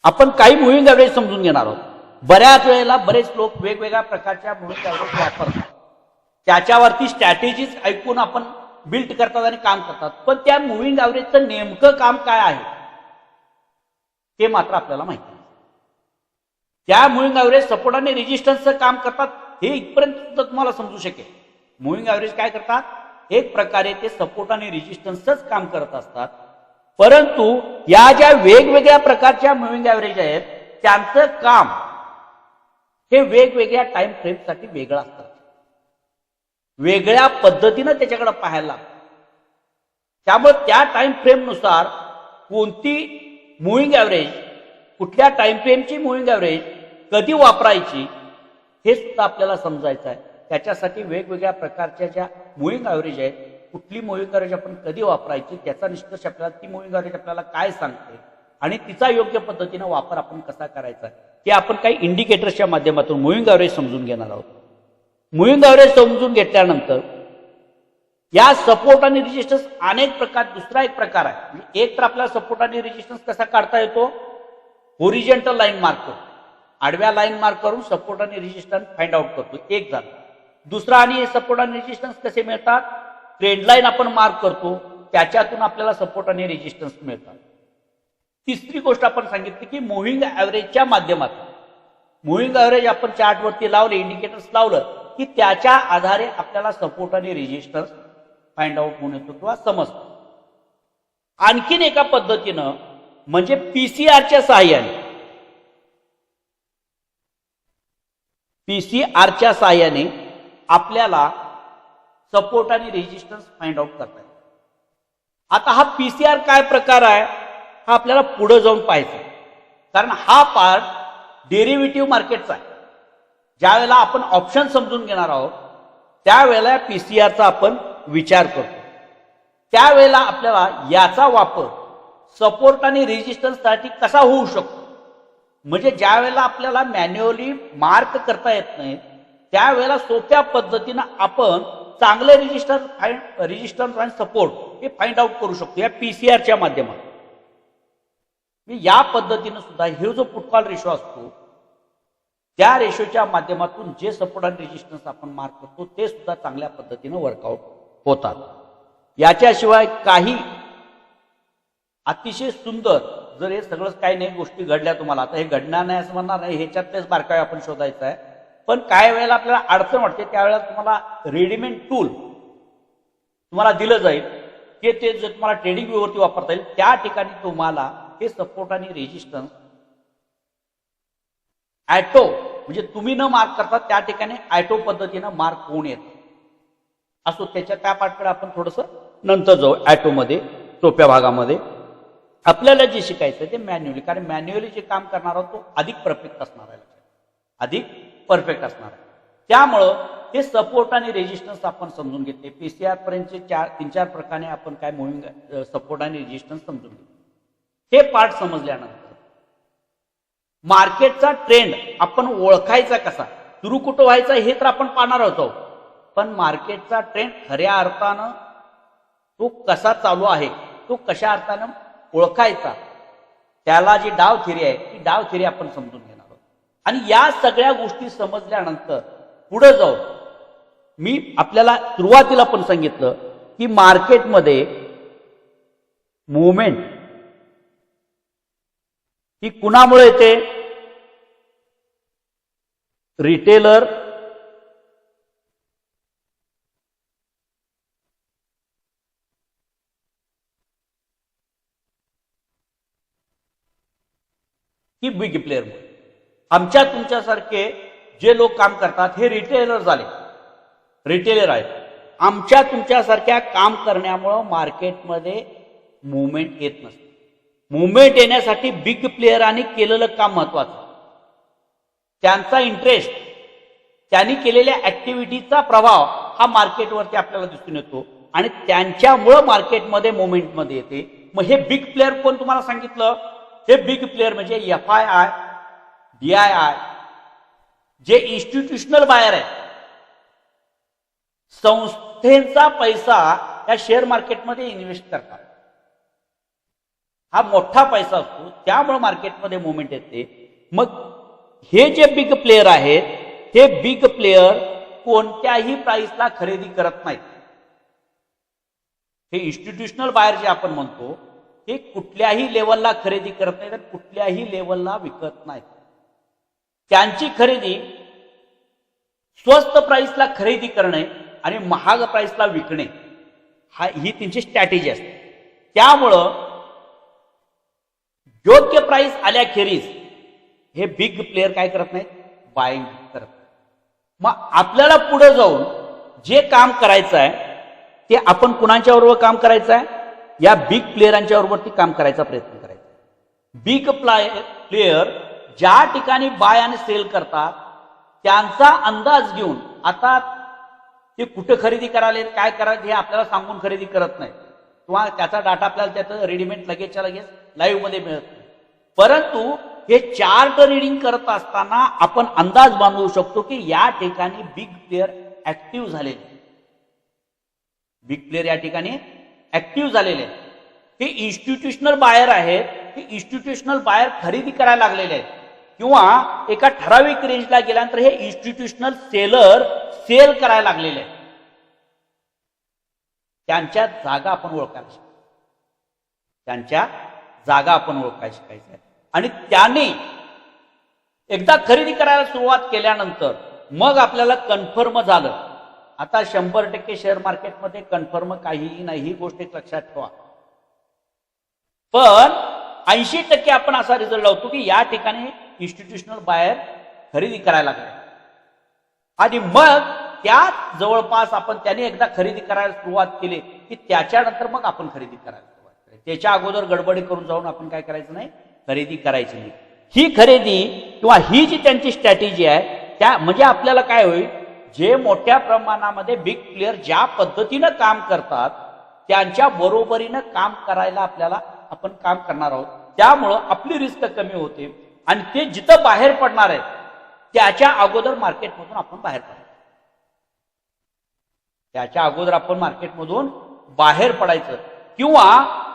आपण काही मुव्हिंग ॲव्हरेज समजून घेणार आहोत. बऱ्याच वेळेला बरेच लोक वेगवेगळ्या प्रकारच्या मुव्हिंग ॲव्हरेज वापरतात, त्याच्यावरती स्ट्रॅटेजीज ऐकून आपण बिल्ड करतात आणि काम करतात. पण त्या मुव्हिंग ॲव्हरेजचं नेमकं काम काय आहे ते मात्र आपल्याला माहिती नाही. त्या मुव्हिंग ॲव्हरेज सपोर्ट आणि रेजिस्टन्सचं काम करतात हे इथपर्यंत सुद्धा तुम्हाला समजू शकेल. मुव्हिंग ॲव्हरेज काय करतात, एक प्रकारे ते सपोर्ट आणि रेजिस्टन्सच काम करत असतात. परंतु या ज्या वेगवेगळ्या प्रकारच्या मुव्हिंग ॲव्हरेज आहेत त्यांचं काम हे वेगवेगळ्या टाइम फ्रेमसाठी वेगळं असतं, वेगळ्या पद्धतीनं त्याच्याकडे पाहायला लागतं. त्यामुळे त्या टाइम फ्रेमनुसार कोणती मुव्हिंग ॲव्हरेज, कुठल्या टाइम फ्रेमची मुव्हिंग ॲव्हरेज कधी वापरायची हे सुद्धा आपल्याला समजायचं आहे. त्याच्यासाठी वेगवेगळ्या प्रकारच्या ज्या मुव्हिंग ॲव्हरेज आहेत, कुठली मुव्हिंग ॲव्हरेज आपण कधी वापरायची त्याचा निष्कर्ष आपल्याला, ती मुव्हिंग ॲव्हरेज आपल्याला काय सांगते आणि तिचा योग्य पद्धतीने वापर आपण कसा करायचा ते आपण काही इंडिकेटर्सच्या माध्यमातून मुव्हिंग ॲव्हरेज समजून घेणार आहोत. मुव्हिंग ॲव्हरेज समजून घेतल्यानंतर या सपोर्ट आणि रेजिस्टन्स अनेक प्रकार, दुसरा एक प्रकार आहे. एक तर आपल्याला सपोर्ट आणि रेजिस्टन्स कसा काढता येतो, होरिजेंटल लाईन मार्क करून, आडव्या लाईन मार्क करून सपोर्ट आणि रेजिस्टन्स फाइंड आउट करतो, एक झालं. दुसरा, आणि सपोर्ट आणि रेजिस्टन्स कसे मिळतात, ट्रेंड लाईन आपण मार्क करतो, त्याच्यातून आपल्याला सपोर्ट आणि रेजिस्टन्स मिळतात. तिसरी गोष्ट आपण सांगितली की मुव्हिंग ॲव्हरेजच्या माध्यमातून, मुव्हिंग ॲव्हरेज आपण चार्टवरती लावले, इंडिकेटर्स लावलं की त्याच्या आधारे आपल्याला सपोर्ट आणि रेजिस्टन्स फाइंड आउट होऊन येतो किंवा समजतो. आणखीन एका पद्धतीनं म्हणजे पीसीआरच्या सहाय्याने, पीसीआरच्या सहाय्याने आपल्याला सपोर्ट आणि रेजिस्टन्स फाइंड आउट करता येईल. आता हा पीसीआर काय प्रकार आहे हा आपल्याला पुढे जाऊन पाहायचा, कारण हा पार्ट डेरिव्हेटिव्ह मार्केटचा आहे. ज्या वेळेला आपण ऑप्शन समजून घेणार आहोत त्यावेळेला पीसीआरचा आपण विचार करतो. त्यावेळेला आपल्याला याचा वापर सपोर्ट आणि रेजिस्टन्ससाठी कसा होऊ शकतो, म्हणजे ज्या वेळेला आपल्याला मॅन्युअली मार्क करता येत नाही त्यावेळेला सोप्या पद्धतीनं आपण चांगले रेजिस्टन्स आणि सपोर्ट हे फाइंड आउट करू शकतो या पीसीआरच्या माध्यमातून. या पद्धतीनं सुद्धा हे जो पुट कॉल रेशो असतो त्या रेशोच्या माध्यमातून जे सपोर्ट आणि रेजिस्टन्स आपण मार्क करतो ते सुद्धा चांगल्या पद्धतीनं वर्कआउट होतात. याच्याशिवाय काही अतिशय सुंदर, जर हे सगळंच काही नाही गोष्टी घडल्या तुम्हाला, आता हे घडणार नाही असं म्हणणार नाही, ह्याच्यातलेच बारकावे आपण शोधायचं आहे. पण काय वेळेला आपल्याला अडचण वाटते त्यावेळेला तुम्हाला रेडीमेड टूल तुम्हाला दिलं जाईल की ते जर तुम्हाला ट्रेडिंग व्ह्यूवरती वापरता येईल, त्या ठिकाणी तुम्हाला हे सपोर्ट आणि रेजिस्टन्स ॲटो, म्हणजे तुम्ही न मार्क करता त्या ठिकाणी ॲटो पद्धतीनं मार्क होऊन येतं असो. त्याच्या त्या पार्टकडे आपण थोडंसं नंतर जाऊ. ॲटोमध्ये सोप्या भागामध्ये आपल्याला जे शिकायचं ते मॅन्युअली, कारण मॅन्युअली जे काम करणार आहोत तो अधिक परफेक्ट असणार आहे, अधिक परफेक्ट असणार आहे. त्यामुळं हे सपोर्ट आणि रेजिस्टन्स आपण समजून घेतले. पीसीआर पर्यंतचे 3-4 प्रकारे आपण काय मुव्हिंग सपोर्ट आणि रेजिस्टन्स समजून घेतले. हे पार्ट समजल्यानंतर मार्केटचा ट्रेंड आपण ओळखायचा कसा, सुरू कुठं व्हायचा हे तर आपण पाहणार आहोत, पण मार्केटचा ट्रेंड खऱ्या अर्थानं तो कसा चालू आहे, तो कशा अर्थानं ओळखायचा, त्याला जी डाव थिअरी आहे ती डाव थिअरी आपण समजून घेणार आहोत. आणि या सगळ्या गोष्टी समजल्यानंतर पुढे जाऊन मी आपल्याला सुरुवातीला पण सांगितलं की मार्केटमध्ये मुवमेंट ही कुणामुळे येते? रिटेलर की बिग प्लेअर मुळे. आमच्या तुमच्यासारखे जे लोक काम करतात हे रिटेलर झाले, रिटेलर आहेत. आमच्या तुमच्यासारख्या काम करण्यामुळं मार्केटमध्ये मुवमेंट येत नसते. मुवमेंट येण्यासाठी बिग प्लेअरांनी केलेलं काम महत्वाचं. त्यांचा इंटरेस्ट, त्यांनी केलेल्या ऍक्टिव्हिटीचा प्रभाव हा मार्केटवरती आपल्याला दिसून येतो आणि त्यांच्यामुळं मार्केटमध्ये मुवमेंटमध्ये येते. मग हे बिग प्लेअर कोण तुम्हाला सांगितलं? हे बिग प्लेअर म्हणजे FII, DII जे इन्स्टिट्यूशनल बायर आहे. संस्थेचा पैसा या शेअर मार्केटमध्ये इन्व्हेस्ट करतात. हा मोठा पैसा असतो, त्यामुळे मार्केटमध्ये मुवमेंट येते. मग हे जे बिग प्लेअर आहेत, हे बिग प्लेअर कोणत्याही प्राइसला खरेदी करत नाहीत. हे इन्स्टिट्यूशनल बायर जे आपण म्हणतो हे कुठल्याही लेवलला खरेदी करत नाहीत, कुठल्याही लेवलला विकत नाहीत. त्यांची खरेदी स्वस्त प्राइसला खरेदी करणे आणि महाग प्राइसला विकणे ही त्यांची स्ट्रॅटेजी असते. त्यामुळं योग्य प्राइस आल्याखेरीज हे बिग प्लेअर काय करत नाहीत? बाईंग करत. मग आपल्याला पुढे जाऊन जे काम करायचं आहे ते आपण कुणाच्या बरोबर काम करायचं आहे? या बिग प्लेअरांच्या बरोबर काम करायचा प्रयत्न करायचा. बिग प्लेअर ज्या ठिकाणी बाय आणि सेल करतात त्यांचा अंदाज घेऊन, आता ते कुठे खरेदी करायला, काय करायला हे आपल्याला सांगून खरेदी करत नाही किंवा त्याचा डाटा आपल्याला त्याचं रेडीमेड लगेचच्या लगेच लाईव्ह मध्ये मिळत नाही. परंतु हे चार्ट रीडिंग करत असताना आपण अंदाज बांधू शकतो की या ठिकाणी बिग प्लेअर ऍक्टिव्ह झालेले. बिग प्लेअर या ठिकाणी ऍक्टिव्ह झालेले. हे इन्स्टिट्यूशनल बायर आहेत. हे इन्स्टिट्यूशनल बायर खरेदी करायला लागलेले आहेत किंवा एका ठराविक रेंजला गेल्यानंतर हे इन्स्टिट्यूशनल सेलर सेल करायला लागलेले आहेत. त्यांच्या जागा आपण ओळखायला शिकायचं. त्यांच्या जागा आपण ओळखायला शिकायचं. आणि त्याने एकदा खरेदी करायला सुरुवात केल्यानंतर मग आपल्याला कन्फर्म झालं. आता 100% शेअर मार्केटमध्ये कन्फर्म काहीही नाही, ही गोष्ट एक लक्षात ठेवा. पण 80% आपण असा रिझल्ट लावतो की या ठिकाणी इन्स्टिट्यूशनल बायर खरेदी करायला लागले आणि मग त्या जवळपास आपण त्याने एकदा खरेदी करायला सुरुवात केली की त्याच्यानंतर मग आपण खरेदी करायला सुरुवात करायची. त्याच्या अगोदर गडबडी करून जाऊन आपण काय करायचं नाही? खरेदी करायची नाही. ही खरेदी किंवा ही जी त्यांची स्ट्रॅटेजी आहे त्या म्हणजे आपल्याला काय होईल, जे मोठ्या प्रमाणामध्ये बिग प्लेअर ज्या पद्धतीनं काम करतात त्यांच्या बरोबरीनं काम करायला आपल्याला आपण काम करणार आहोत. त्यामुळं आपली रिस्क कमी होते आणि ते जिथं बाहेर पडणार आहे त्याच्या अगोदर मार्केटमधून आपण बाहेर पडायचं. त्याच्या अगोदर आपण मार्केटमधून बाहेर पडायचं किंवा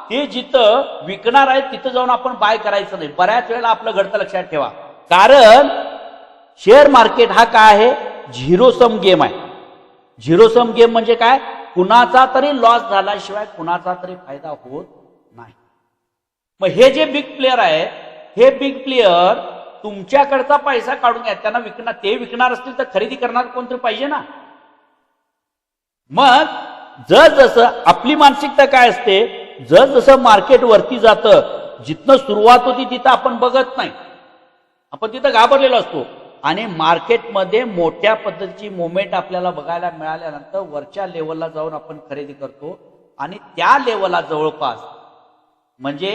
ते जिथं विकणार आहे तिथं जाऊन आपण बाय करायचं नाही. बऱ्याच वेळेला आपलं घडतं, लक्षात ठेवा. कारण शेअर मार्केट हा काय आहे? झिरो सम गेम आहे. झिरो सम गेम म्हणजे काय? कुणाचा तरी लॉस झाल्याशिवाय कुणाचा तरी फायदा होत नाही. मग हे जे बिग प्लेअर आहेत, हे बिग प्लेअर तुमच्याकडचा पैसा काढून घ्या. त्यांना विकणार, ते विकणार असतील तर खरेदी करणार कोणतरी पाहिजे ना. मग जसं आपली मानसिकता काय असते, जसं मार्केट वरती जातं, जिथनं सुरुवात होती तिथं आपण बघत नाही, आपण तिथं घाबरलेलो असतो आणि मार्केटमध्ये मोठ्या पद्धतीची मुवमेंट आपल्याला बघायला मिळाल्यानंतर वरच्या लेवलला जाऊन आपण खरेदी करतो आणि त्या लेवलला जवळपास म्हणजे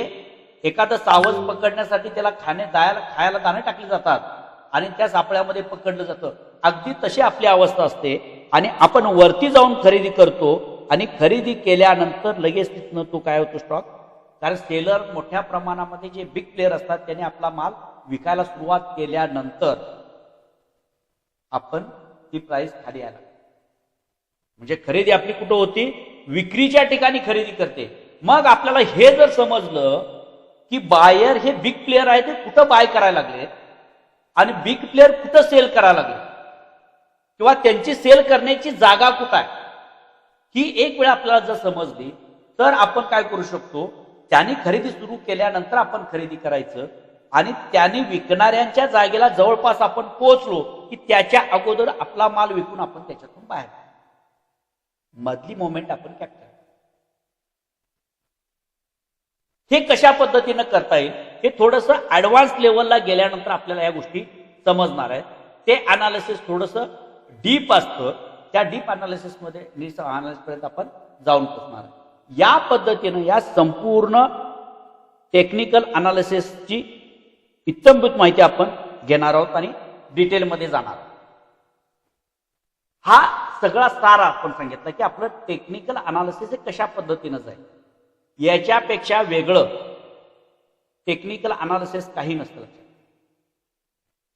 एखादं सावज पकडण्यासाठी त्याला खायला दाणे टाकले जातात आणि त्या सापळ्यामध्ये पकडलं जातं. अगदी तशी आपली अवस्था असते आणि आपण वरती जाऊन खरेदी करतो आणि खरेदी केल्यानंतर लगेच तिथनं तो काय होतो? स्टॉक. कारण सेलर मोठ्या प्रमाणामध्ये जे बिग प्लेअर असतात त्यांनी आपला माल विकायला सुरुवात केल्यानंतर आपण ती प्राइस खाली यायला, म्हणजे खरेदी आपली कुठं होती? विक्रीच्या ठिकाणी खरेदी करते. मग आपल्याला हे जर समजलं की बायर हे बिग प्लेअर आहे ते कुठं बाय करायला लागले आणि बिग प्लेअर कुठं सेल करायला लागले किंवा त्यांची सेल करण्याची जागा कुठं आहे ही एक वेळ आपल्याला जर समजली तर आपण काय करू शकतो, त्यांनी खरेदी सुरू केल्यानंतर आपण खरेदी करायचं आणि त्यांनी विकणाऱ्यांच्या जागेला जवळपास आपण पोहोचलो की त्याच्या अगोदर आपला माल विकून आपण त्याच्यातून बाहेर मधली मोमेंट आपण कॅप्चर. हे कशा पद्धतीनं करता येईल हे थोडंसं ऍडव्हान्स लेवलला गेल्यानंतर आपल्याला या गोष्टी समजणार आहेत. ते अनालिसिस थोडंसं डीप असतं, त्या डीप अनालिसिसमध्ये अनालिसिसपर्यंत आपण जाऊन पोहोचणार आहे. या पद्धतीनं या संपूर्ण टेक्निकल अनालिसिसची इत्थंभूत माहिती आपण घेणार आहोत आणि डिटेलमध्ये जाणार आहोत. हा सगळा सार आपण सांगितलं की आपलं टेक्निकल अनालिसिस हे कशा पद्धतीनं जाईल. याच्यापेक्षा वेगळं टेक्निकल अनालिसिस काही नसतं.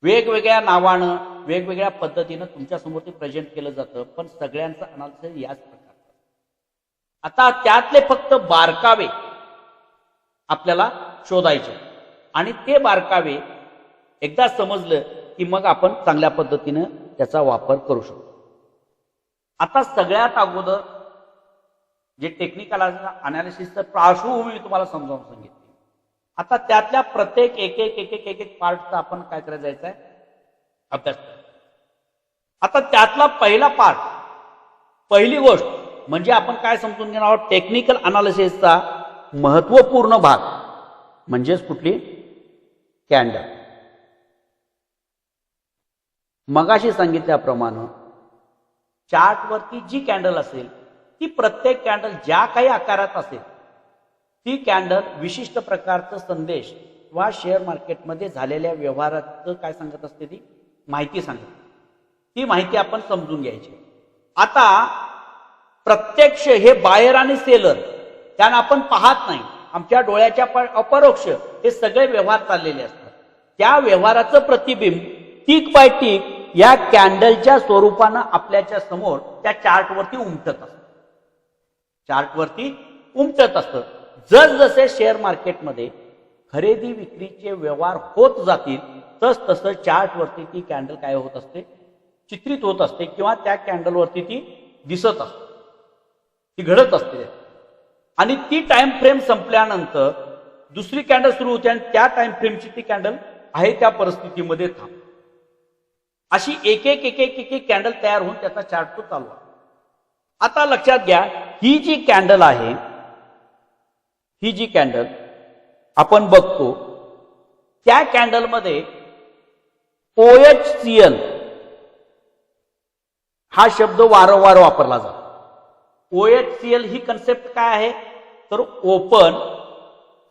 वेगवेगळ्या नावानं वेगवेगळ्या पद्धतीनं तुमच्या समोर ते प्रेझेंट केलं जातं, पण सगळ्यांचं अनालिसिस याच प्रकारचं. आता त्यातले फक्त बारकावे आपल्याला शोधायचे आणि ते बारकावे एकदा समजलं की मग आपण चांगल्या पद्धतीनं त्याचा वापर करू शकतो. आता सगळ्यात अगोदर जे टेक्निकल अनालिसिसचं पार्श्वभूमी तुम्हाला समजावून सांगितली. आता त्यातल्या प्रत्येक एक पार्टचा आपण काय करायचं जायचं आहे अभ्यास करायचा. आता त्यातला पहिला पार्ट, पहिली गोष्ट म्हणजे आपण काय समजून घेणार आहोत, टेक्निकल अनालिसिसचा महत्वपूर्ण भाग म्हणजेच कुठली कॅन्डल. मगाशी सांगितल्याप्रमाणे चार्टवरती जी कॅन्डल असेल ती प्रत्येक कॅन्डल ज्या काही आकारात असेल ती कॅन्डल विशिष्ट प्रकारचा संदेश वा शेअर मार्केटमध्ये झालेल्या व्यवहाराचं काय सांगत असते, ती माहिती सांगते. ती माहिती आपण समजून घ्यायची. आता प्रत्यक्ष हे बायर आणि सेलर त्यांना आपण पाहत नाही, आमच्या डोळ्याच्या अपरोक्ष हे सगळे व्यवहार चाललेले असतात. त्या व्यवहाराचं प्रतिबिंब टिक बाय टिक या कॅन्डलच्या स्वरूपानं आपल्याच्या समोर त्या चार्टवरती उमटत असतं. चार्टवरती उमटत असतं. जसजसे शेअर मार्केटमध्ये खरेदी विक्रीचे व्यवहार होत जातील तस तसं चार्टवरती ती कॅन्डल काय होत असते, चित्रित होत असते किंवा त्या कॅन्डलवरती ती दिसत असते, ती घडत असते. आणि ती टाइम फ्रेम संपल्यानंतर दुसरी कॅन्डल सुरू होते आणि त्या टाइम फ्रेमची ती कॅन्डल आहे त्या परिस्थितीमध्ये थांबते. अशी एक कॅन्डल तयार होऊन त्याचा चार्ट तो चालू आहे. आता लक्षात घ्या, ही जी कॅन्डल आहे, ही जी कॅन्डल आपण बघतो त्या कॅन्डलमध्ये OHCL हा शब्द वारंवार वापरला जातो. OHCL ही कन्सेप्ट काय आहे तर ओपन,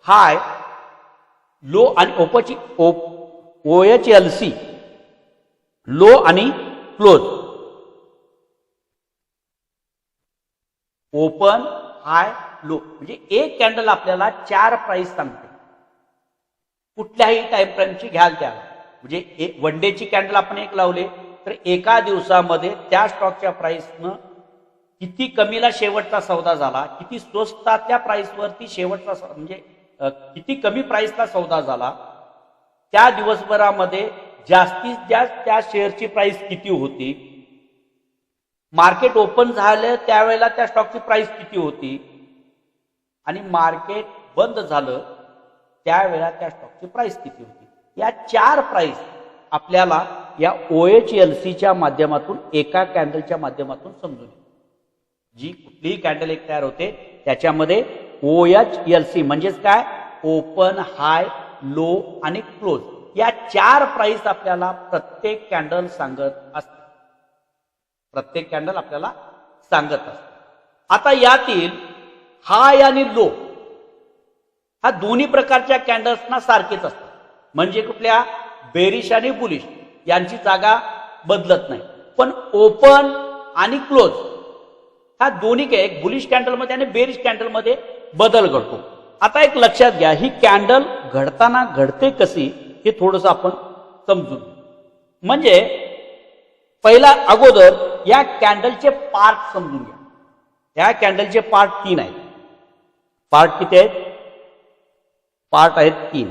हाय, लो आणि ओपनची OHLC लो आणि क्लोज. ओपन, हाय, लो म्हणजे एक कॅन्डल आपल्याला 4 प्राइस सांगते कुठल्याही टाइम फ्रेमची घ्याल त्याला. म्हणजे वन डेची कॅन्डल आपण एक लावले तर एका दिवसामध्ये त्या स्टॉकच्या प्राइसनं किती कमीला शेवटचा सौदा झाला, किती स्वस्तातल्या प्राइसवरती शेवटचा म्हणजे किती कमी प्राइसला सौदा झाला, त्या दिवसभरामध्ये जास्तीत जास्त त्या शेअरची प्राइस किती होती, मार्केट ओपन झालं त्यावेळेला त्या स्टॉकची प्राइस किती होती आणि मार्केट बंद झालं त्यावेळेला त्या स्टॉकची प्राइस किती होती. या 4 प्राइस आपल्याला या OHLCच्या माध्यमातून एका कॅन्डलच्या माध्यमातून समजून येईल. जी कुठलीही कॅन्डल एक तयार होते त्याच्यामध्ये OHLC म्हणजेच काय, ओपन, हाय, लो आणि क्लोज या 4 प्राइस आपल्याला प्रत्येक कॅन्डल सांगत असते. प्रत्येक कॅन्डल आपल्याला सांगत असते. आता यातील हाय आणि लो हा दोन्ही प्रकारच्या कॅन्डल्सना सारखेच असतात. म्हणजे कुठल्या, बेरिश आणि बुलिश यांची जागा बदलत नाही. पण ओपन आणि क्लोज हा दोन्ही काय, एक बुलिश कॅन्डलमध्ये आणि बेरिश कॅन्डलमध्ये बदल घडतो. आता एक लक्षात घ्या, ही कॅन्डल घडताना घडते कशी हे थोडंसं आपण समजून. म्हणजे पहिला अगोदर या कॅन्डलचे पार्ट समजून घ्या. या कॅन्डलचे पार्ट 3 आहेत. पार्ट किती आहेत? पार्ट आहेत 3.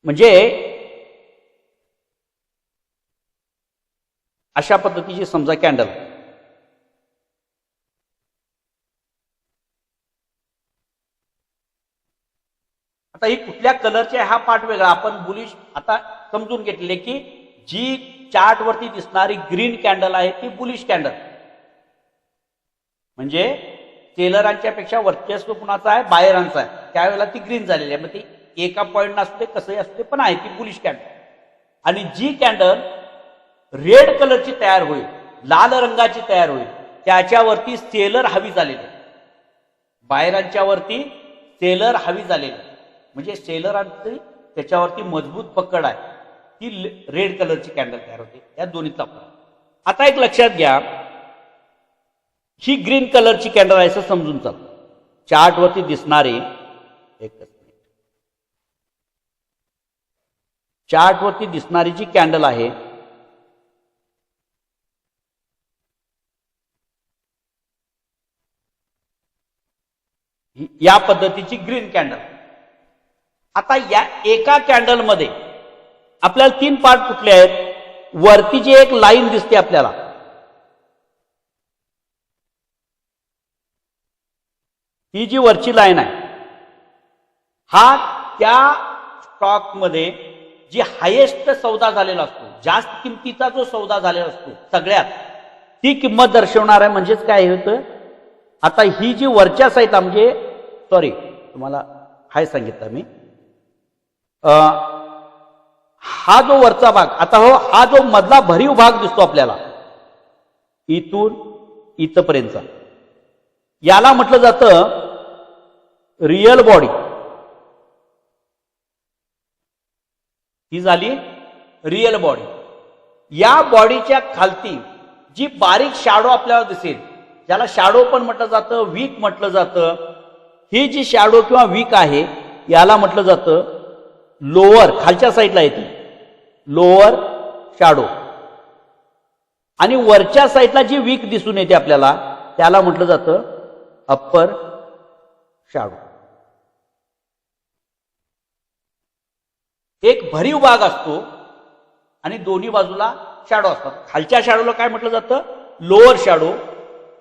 म्हणजे अशा पद्धतीची समजा कॅन्डल. आता ही कुठल्या कलरचे हा पार्ट वेगळा. आपण बुलिश आता समजून घेतले की जी चार्ट वरती दिसणारी ग्रीन कॅन्डल आहे ती बुलिश कॅन्डल, म्हणजे सेलरांच्या पेक्षा वर्चस्व कुणाचा आहे, बायरांचा आहे, त्यावेळेला ती ग्रीन झालेली आहे. मग ती एका पॉइंट असते कसंही असते पण आहे ती बुलिश कॅन्डल. आणि जी कॅन्डल रेड कलरची तयार होईल, लाल रंगाची तयार होईल, त्याच्यावरती सेलर हवी झालेली आहे. बायरांच्या वरती सेलर हवी झालेली आहे, म्हणजे सेलरांची त्याच्यावरती मजबूत पकड आहे, ती रेड कलरची कॅन्डल तयार होते. या दोन्हीतला फरक. आता एक लक्षात घ्या, ही ग्रीन कलरची कॅन्डल आहे असं समजून चाल. चार्ट वरती दिसणारी चार्ट वरती दिसणारी जी कॅन्डल आहे या पद्धतीची ग्रीन कॅन्डल. आता या एका कॅन्डल मध्ये आपल्याला तीन पार्ट कुठले आहेत. वरती जी एक लाईन दिसते आपल्याला, ही जी वरची लाईन आहे, हा त्या स्टॉक मध्ये जी हायेस्ट सौदा झालेला असतो, जास्त किमतीचा जो सौदा झालेला असतो सगळ्यात, ती किंमत दर्शवणार आहे. म्हणजेच काय होतं, आता ही जी वरच्या साईडला, म्हणजे सॉरी तुम्हाला हाय सांगितलं मी, हा जो वरचा भाग, आता हो हा जो मधला भरीव भाग दिसतो आपल्याला इथून इथपर्यंतचा, याला म्हटलं जातं रियल बॉडी. ही झाली रियल बॉडी. या बॉडीच्या खालती जी बारीक शॅडो आपल्याला दिसेल, ज्याला शॅडो पण म्हटलं जातं, वीक म्हटलं जातं, ही जी शॅडो किंवा वीक आहे याला म्हटलं जातं लोअर, खालच्या साईडला येते लोअर शॅडो. आणि वरच्या साईडला जी वीक दिसून येते आपल्याला त्याला म्हटलं जातं अप्पर शॅडो. एक भरीव भाग असतो आणि दोन्ही बाजूला शॅडो असतात. खालच्या शॅडोला काय म्हटलं जातं, लोअर शॅडो,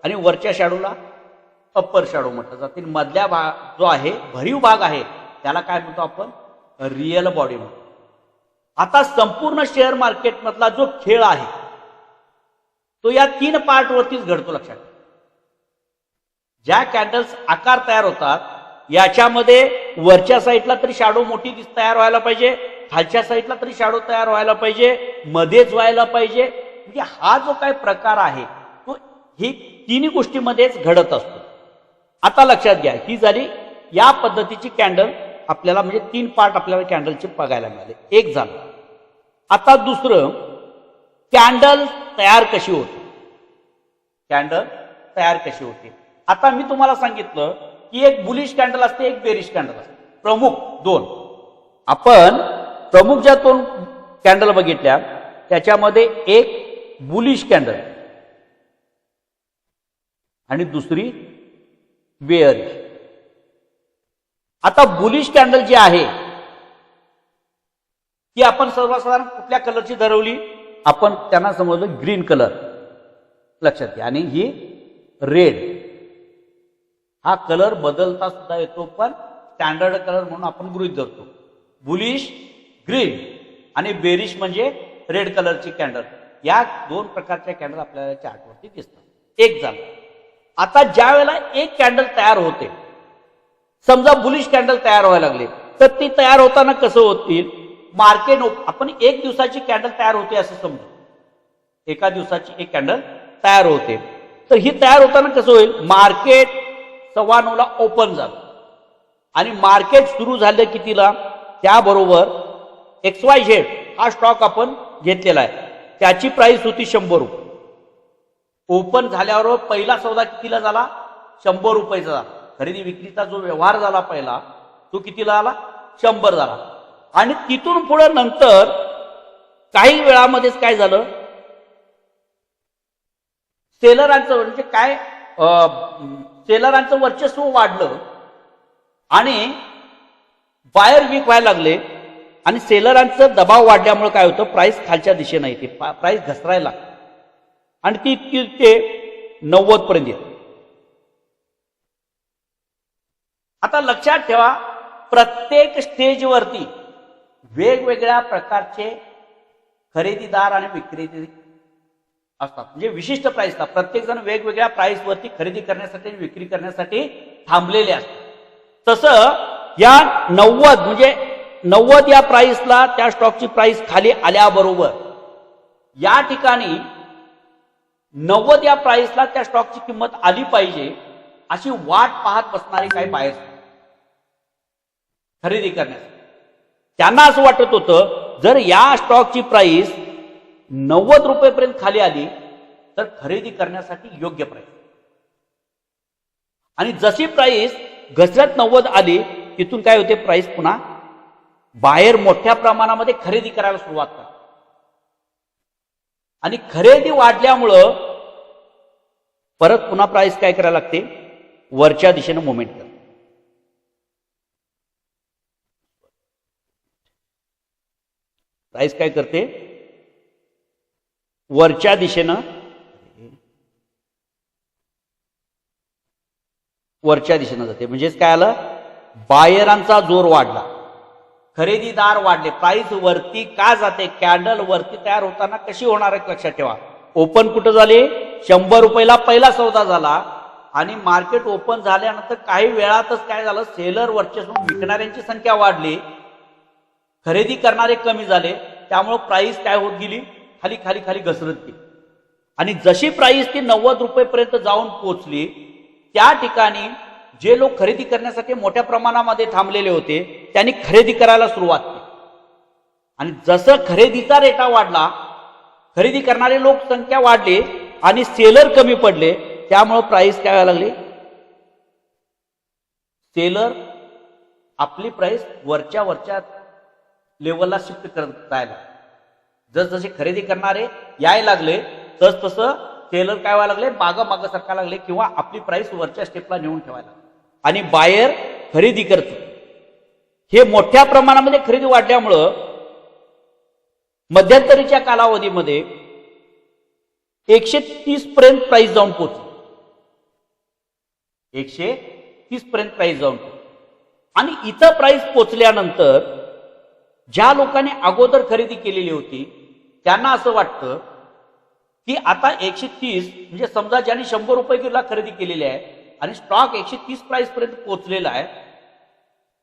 आणि वरच्या शॅडोला अप्पर शॅडो म्हटलं जातं. मधल्या भाग जो आहे, भरीव भाग आहे, त्याला काय म्हणतो आपण, रियल बॉडी म्हणतो. आता संपूर्ण शेअर मार्केट मधला जो खेळ आहे तो या तीन पार्ट वरतीच घडतो. लक्षात, ज्या कॅन्डल्स आकार तयार होतात याच्यामध्ये वरच्या साईडला तरी शॅडो मोठी तयार व्हायला पाहिजे, खालच्या साईडला तरी शॅडो तयार व्हायला पाहिजे, मध्येच व्हायला पाहिजे. म्हणजे हा जो काही प्रकार आहे तो ही तिन्ही गोष्टीमध्येच घडत असतो. आता लक्षात घ्या, ही झाली या पद्धतीची कॅन्डल आपल्याला, म्हणजे तीन पार्ट आपल्याला कॅन्डलचे बघायला मिळाले. एक झालं. आता दुसरं, कॅन्डल तयार कशी होते. कॅन्डल तयार कशी होते. आता मी तुम्हाला सांगितलं की एक बुलिश कॅन्डल असते, एक बेरिश कॅन्डल असते, प्रमुख दोन. आपण प्रमुख ज्या दोन कॅन्डल बघितल्या त्याच्यामध्ये एक बुलिश कॅन्डल आणि दुसरी बेअरिश. आता बुलिश कॅन्डल जी आहे ती आपण सर्वसाधारण कुठल्या कलरची ठरवली, आपण त्यांना समजलं ग्रीन कलर. लक्षात घ्या. आणि ही रेड. हा कलर बदलता सुद्धा येतो पण स्टँडर्ड कलर म्हणून आपण गृहीत धरतो. बुलिश ग्रीन आणि बेरिश म्हणजे रेड कलरची कॅन्डल. या दोन प्रकारच्या कॅन्डल आपल्याला चार्टवरती दिसतात. एक झालं. आता ज्या वेळेला एक कॅन्डल तयार होते, समजा बुलिश कॅन्डल तयार व्हायला लागले, तर ती तयार होताना कसं होतील, मार्केट आपण एक दिवसाची कॅन्डल तयार होते असं समजू. एका दिवसाची एक कॅन्डल तयार होते, तर ही तयार होताना कसं होईल, मार्केट 9:15 ओपन झालं आणि मार्केट सुरू झालं कितीला, त्याबरोबर XYZ हा स्टॉक आपण घेतलेला आहे, त्याची प्राइस होती 100 रुपये. ओपन झाल्यावर पहिला सौदा कितीला झाला, 100 रुपयाचा झाला. खरेदी विक्रीचा जो व्यवहार झाला पहिला तो कितीला आला, 100 झाला. आणि तिथून पुढे नंतर काही वेळामध्येच काय झालं, सेलरांचं म्हणजे काय, सेलरांचं वर्चस्व वाढलं आणि बायर वीक व्हायला लागले आणि सेलरांचं दबाव वाढल्यामुळे काय होतं, प्राइस खालच्या दिशेने येते, प्राइस घसरायला. आणि ती ते 90 पर्यंत येते. आता लक्षात ठेवा, प्रत्येक स्टेजवरती वेगवेगळ्या प्रकारचे खरेदीदार आणि विक्रेते असतात. म्हणजे विशिष्ट प्राइसला प्रत्येक जण वेगवेगळ्या प्राइसवरती खरेदी करण्यासाठी आणि विक्री करण्यासाठी थांबलेले असतात. तसं या 90 म्हणजे 90 या प्राइसला त्या स्टॉकची प्राइस खाली आल्याबरोबर या ठिकाणी 90 या प्राइसला त्या स्टॉकची किंमत आली पाहिजे अशी वाट पाहत बसणारे काही बायर्स खरेदी करण्यासाठी. त्यांना असं वाटत होतं जर या स्टॉकची प्राइस 90 रुपयेपर्यंत खाली आली तर खरेदी करण्यासाठी योग्य प्राइस. आणि जशी प्राइस घसरत 90 आली तिथून काय होते, प्राइस पुन्हा बाहेर मोठ्या प्रमाणामध्ये खरेदी करायला सुरुवात करते. आणि खरेदी वाढल्यामुळं परत पुन्हा प्राइस काय करायला लागते, वरच्या दिशेनं मुवमेंट करते. प्राइस काय करते, वरच्या दिशेनं जाते. म्हणजेच काय आलं, बायरांचा जोर वाढला, खरेदीदार वाढले. प्राइस वरती का जाते, कॅन्डल वरती तयार होताना कशी होणार आहे लक्षात ठेवा. ओपन कुठं झाले, 100 रुपयाला पहिला सौदा झाला आणि मार्केट ओपन झाल्यानंतर काही वेळातच काय झालं, सेलर वर्चस्व, विकणाऱ्यांची संख्या वाढली, खरेदी करणारे कमी झाले. त्यामुळे प्राइस काय होत गेली, खाली खाली खाली घसरत गेली. आणि जशी प्राइस ती 90 रुपयेपर्यंत जाऊन पोहोचली त्या ठिकाणी जे लोक खरेदी करण्यासाठी मोठ्या प्रमाणामध्ये थांबलेले होते त्यांनी खरेदी करायला सुरुवात केली. आणि जसं खरेदीचा रेटा वाढला, खरेदी करणारे लोक संख्या वाढली आणि सेलर कमी पडले, त्यामुळे प्राइस काय व्हायला लागली, सेलर आपली प्राइस वरच्या लेवलला शिफ्ट करत जायला. जसजसे खरेदी करणारे यायला लागले तस तसं सेलर काय व्हायला लागले, मागं सरकायला लागले किंवा आपली प्राइस वरच्या स्टेपला नेऊन ठेवायला. आणि बायर खरेदी करतो. हे मोठ्या प्रमाणामध्ये खरेदी वाढल्यामुळं मध्यंतरीच्या कालावधीमध्ये 130 पर्यंत प्राइस जाऊन पोहोचली. 130 पर्यंत प्राइस जाऊन पोहोचली. आणि इथं प्राइस पोहोचल्यानंतर ज्या लोकांनी अगोदर खरेदी केलेली होती त्यांना असं वाटतं की आता 130 म्हणजे समजा ज्यांनी 100 रुपये किलोला खरेदी केलेली आहे आणि स्टॉक 130 प्राइस पर्यंत पोहोचलेला आहे,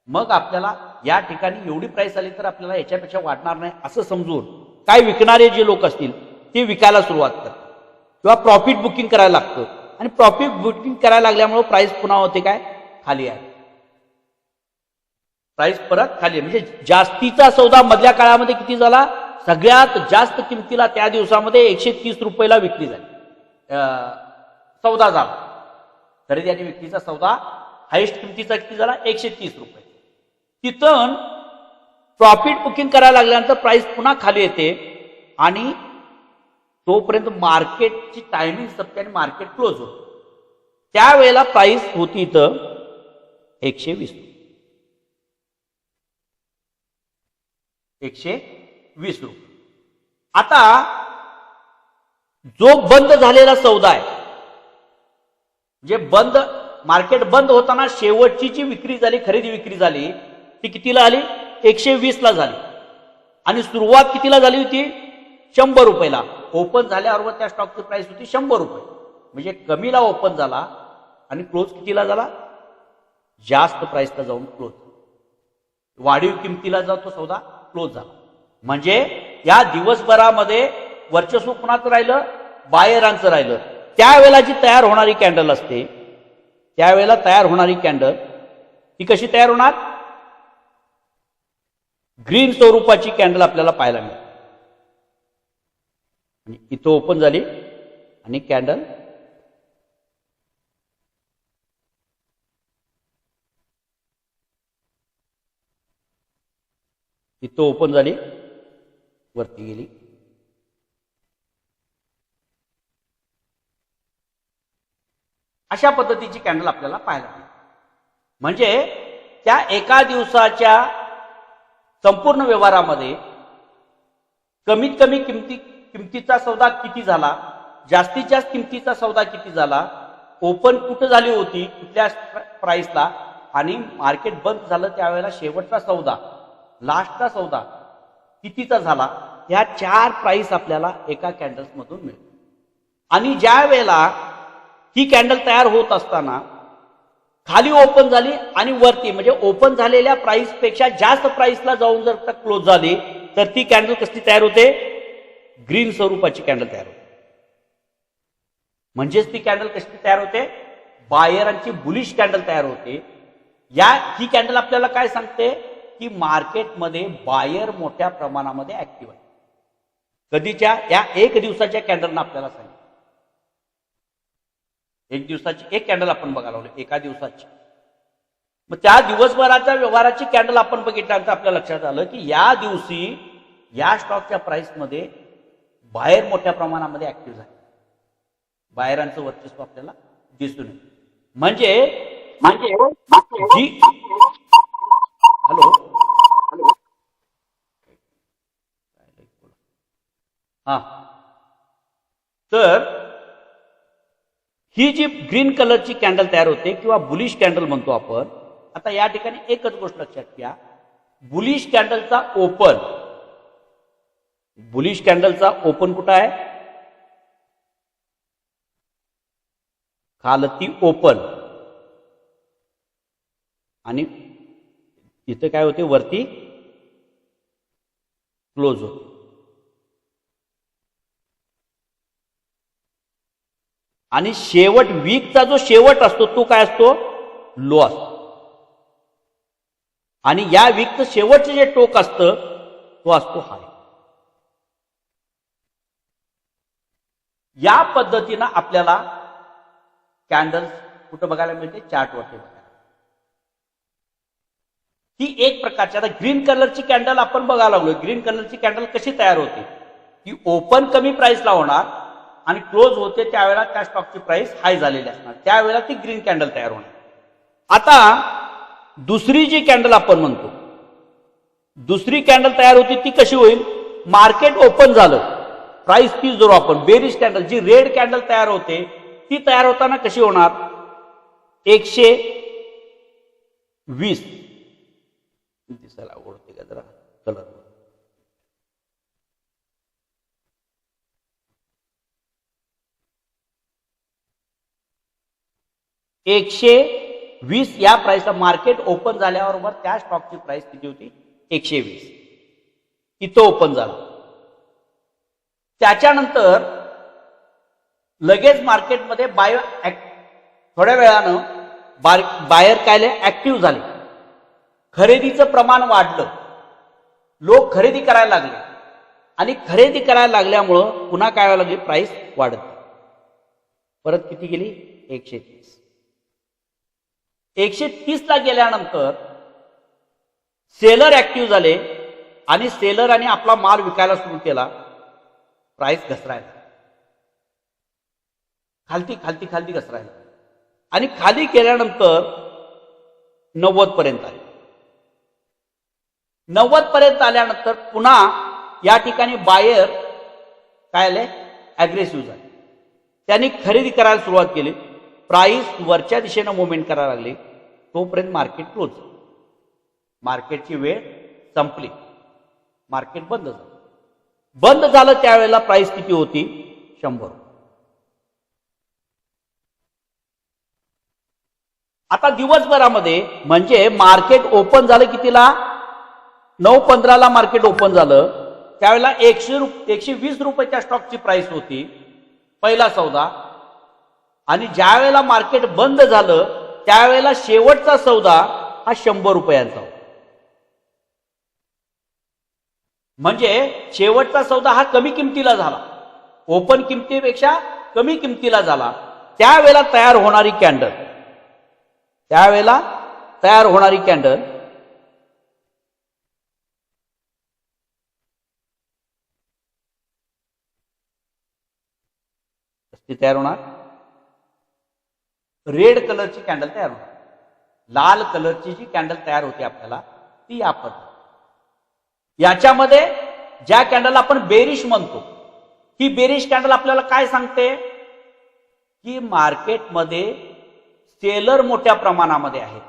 मग आपल्याला या ठिकाणी एवढी प्राइस आली तर आपल्याला याच्यापेक्षा वाढणार नाही असं समजून काय विकणारे जे लोक असतील ते विकायला सुरुवात करतात किंवा प्रॉफिट बुकिंग करायला लागतं. आणि प्रॉफिट बुकिंग करायला लागल्यामुळे प्राइस पुन्हा होते काय, खाली आहे. प्राइस परत खाली, म्हणजे जास्तीचा सौदा मधल्या काळामध्ये किती झाला, सगळ्यात जास्त किमतीला त्या दिवसामध्ये 130 रुपयाला विक्री झाली, सौदा झाला. खरेदी आणि विक्रीचा सौदा हायेस्ट किमतीचा किती झाला, 130 रुपये. तिथून प्रॉफिट बुकिंग करायला लागल्यानंतर प्राइस पुन्हा खाली येते आणि तोपर्यंत मार्केटची टायमिंग संपते आणि मार्केट क्लोज होते. त्यावेळेला प्राइस होती इथं 120 रुपये. 120 रुपये. आता जो बंद झालेला सौदा आहे, जे बंद मार्केट बंद होताना शेवटची जी विक्री झाली, खरेदी विक्री झाली, ती कितीला आली, 120 ला झाली. आणि सुरुवात कितीला झाली होती, 100 रुपयाला. ओपन झाल्यावर त्या स्टॉकची प्राइस होती 100 रुपये. म्हणजे कमीला ओपन झाला आणि क्लोज कितीला झाला, जास्त प्राइसला जाऊन क्लोज. वाढीव किमतीला जातो सौदा क्लोज झाला. म्हणजे या दिवसभरामध्ये वर्चस्व कुणाचं राहिलं, बायरांचं राहिलं. त्यावेळेला जी तयार होणारी कॅन्डल असते, त्यावेळेला तयार होणारी कॅन्डल ही कशी तयार होणार, ग्रीन स्वरूपाची कॅन्डल आपल्याला पाहायला मिळते. इथं ओपन झाली आणि कॅन्डल इथं ओपन झाली, वरती गेली. अशा पद्धतीची कॅन्डल आपल्याला पाहायला मिळते. म्हणजे त्या एका दिवसाच्या संपूर्ण व्यवहारामध्ये कमीत कमी किमतीचा सौदा किती झाला जास्तीत जास्त किमतीचा सौदा किती झाला, ओपन कुठं झाली होती, कुठल्या प्राइसला, आणि मार्केट बंद झालं त्यावेळेला शेवटचा सौदा, लास्टचा सौदा कितीचा झाला, ह्या 4 प्राइस आपल्याला एका कॅन्डल्स मधून मिळतात. आणि ज्या वेळेला ही कॅन्डल तयार होत असताना खाली ओपन झाली आणि वरती म्हणजे ओपन झालेल्या प्राइस पेक्षा जास्त प्राइसला जाऊन जर क्लोज झाली तर ती कॅन्डल कसली तयार होते, ग्रीन स्वरूपाची कॅन्डल तयार होते. म्हणजेच ती कॅन्डल कशी तयार होते, बायरांची बुलिश कॅन्डल तयार होते. ही कॅन्डल आपल्याला काय सांगते की मार्केटमध्ये बायर मोठ्या प्रमाणामध्ये ऍक्टिव्ह आहे. कधीच्या, या 1 दिवसाच्या कॅन्डलनं आपल्याला सांगितलं. 1 दिवसाची एक कॅन्डल आपण बघायला लागलो, एका दिवसाची. मग त्या दिवसभराच्या व्यवहाराची कॅन्डल आपण बघितल्यानंतर आपल्या लक्षात आलं की या दिवशी या स्टॉकच्या प्राइसमध्ये बायर मोठ्या प्रमाणामध्ये ऍक्टिव्ह झाले. बायरांचं वर्चस्व आपल्याला दिसून येतं. म्हणजे जी हॅलो हा, तर ही जी ग्रीन कलरची कॅन्डल तयार होते किंवा बुलिश कॅन्डल म्हणतो आपण. आता या ठिकाणी एकच गोष्ट लक्षात घ्या, बुलिश कॅन्डलचा ओपन कुठं आहे, खालती ओपन आणि इथं काय होते, वरती क्लोज होते. आणि शेवट, वीकचा जो शेवट असतो तो काय असतो, लो असतो. आणि या वीकचं शेवटचं जे टोक असतं तो असतो हाय. या पद्धतीनं आपल्याला कॅन्डल्स कुठं बघायला मिळते, चार्टवरती बघायला. ही एक प्रकारची, आता ग्रीन कलरची कॅन्डल आपण बघायला लागलो. ग्रीन कलरची कॅन्डल कशी तयार होते, ती ओपन कमी प्राइसला होणार आणि क्लोज होते त्यावेळेला त्या स्टॉकची प्राइस हाय झालेली असणार, त्यावेळेला ती ग्रीन कॅन्डल तयार होणार. आता दुसरी जी कॅन्डल आपण म्हणतो, दुसरी कॅन्डल तयार होती ती कशी होईल, मार्केट ओपन झालं, प्राइस तीच धरू आपण, बेरिश कॅन्डल जी रेड कॅन्डल तयार होते ती तयार होताना कशी होणार, 120 दिसायला आवडते का जरा कलर, 120 या प्राइसला मार्केट ओपन झाल्याबरोबर त्या स्टॉकची प्राइस किती होती, 120. इथं ओपन झालं. त्याच्यानंतर लगेच मार्केटमध्ये थोड्या वेळानं बायर काय ऍक्टिव्ह झाले, खरेदीचं प्रमाण वाढलं, लोक खरेदी करायला लागले आणि खरेदी करायला लागल्यामुळं पुन्हा काय व्हायला लागली, प्राइस वाढत परत किती गेली, 130. 130 ला गेल्यानंतर सेलर ऍक्टिव्ह झाले आणि सेलरांनी आपला माल विकायला सुरू केला, प्राइस घसरायला, खालती घसरायला आणि खाली गेल्यानंतर 90 पर्यंत आले. 90 पर्यंत आल्यानंतर पुन्हा या ठिकाणी बायर काय आले, अग्रेसिव्ह झाले, त्यांनी खरेदी करायला सुरुवात केली, प्राइस वरच्या दिशेनं मुवमेंट करायला लागली, तोपर्यंत मार्केट क्लोज. मार्केटची वेळ संपली, मार्केट बंद झालं. बंद झालं त्यावेळेला प्राइस किती होती, 100. आता दिवसभरामध्ये म्हणजे मार्केट ओपन झालं कितीला, 9:15 ला मार्केट ओपन झालं, त्यावेळेला 120 रुपयाच्या स्टॉकची प्राइस होती पहिला सौदा. आणि ज्या वेळेला मार्केट बंद झालं त्यावेळेला शेवटचा सौदा हा 100 रुपयांचा होता. म्हणजे शेवटचा सौदा हा कमी किमतीला झाला, ओपन किमतीपेक्षा कमी किमतीला झाला. त्यावेळेला तयार होणारी कॅन्डल कशी तयार होणार, रेड कलरची कॅन्डल तयार होणार. लाल कलरची जी कॅन्डल तयार होते आपल्याला ती या पद्धती. याच्यामध्ये ज्या कॅन्डल आपण बेरिश म्हणतो ही बेरिश कॅन्डल आपल्याला काय सांगते की मार्केटमध्ये सेलर मोठ्या प्रमाणामध्ये आहे,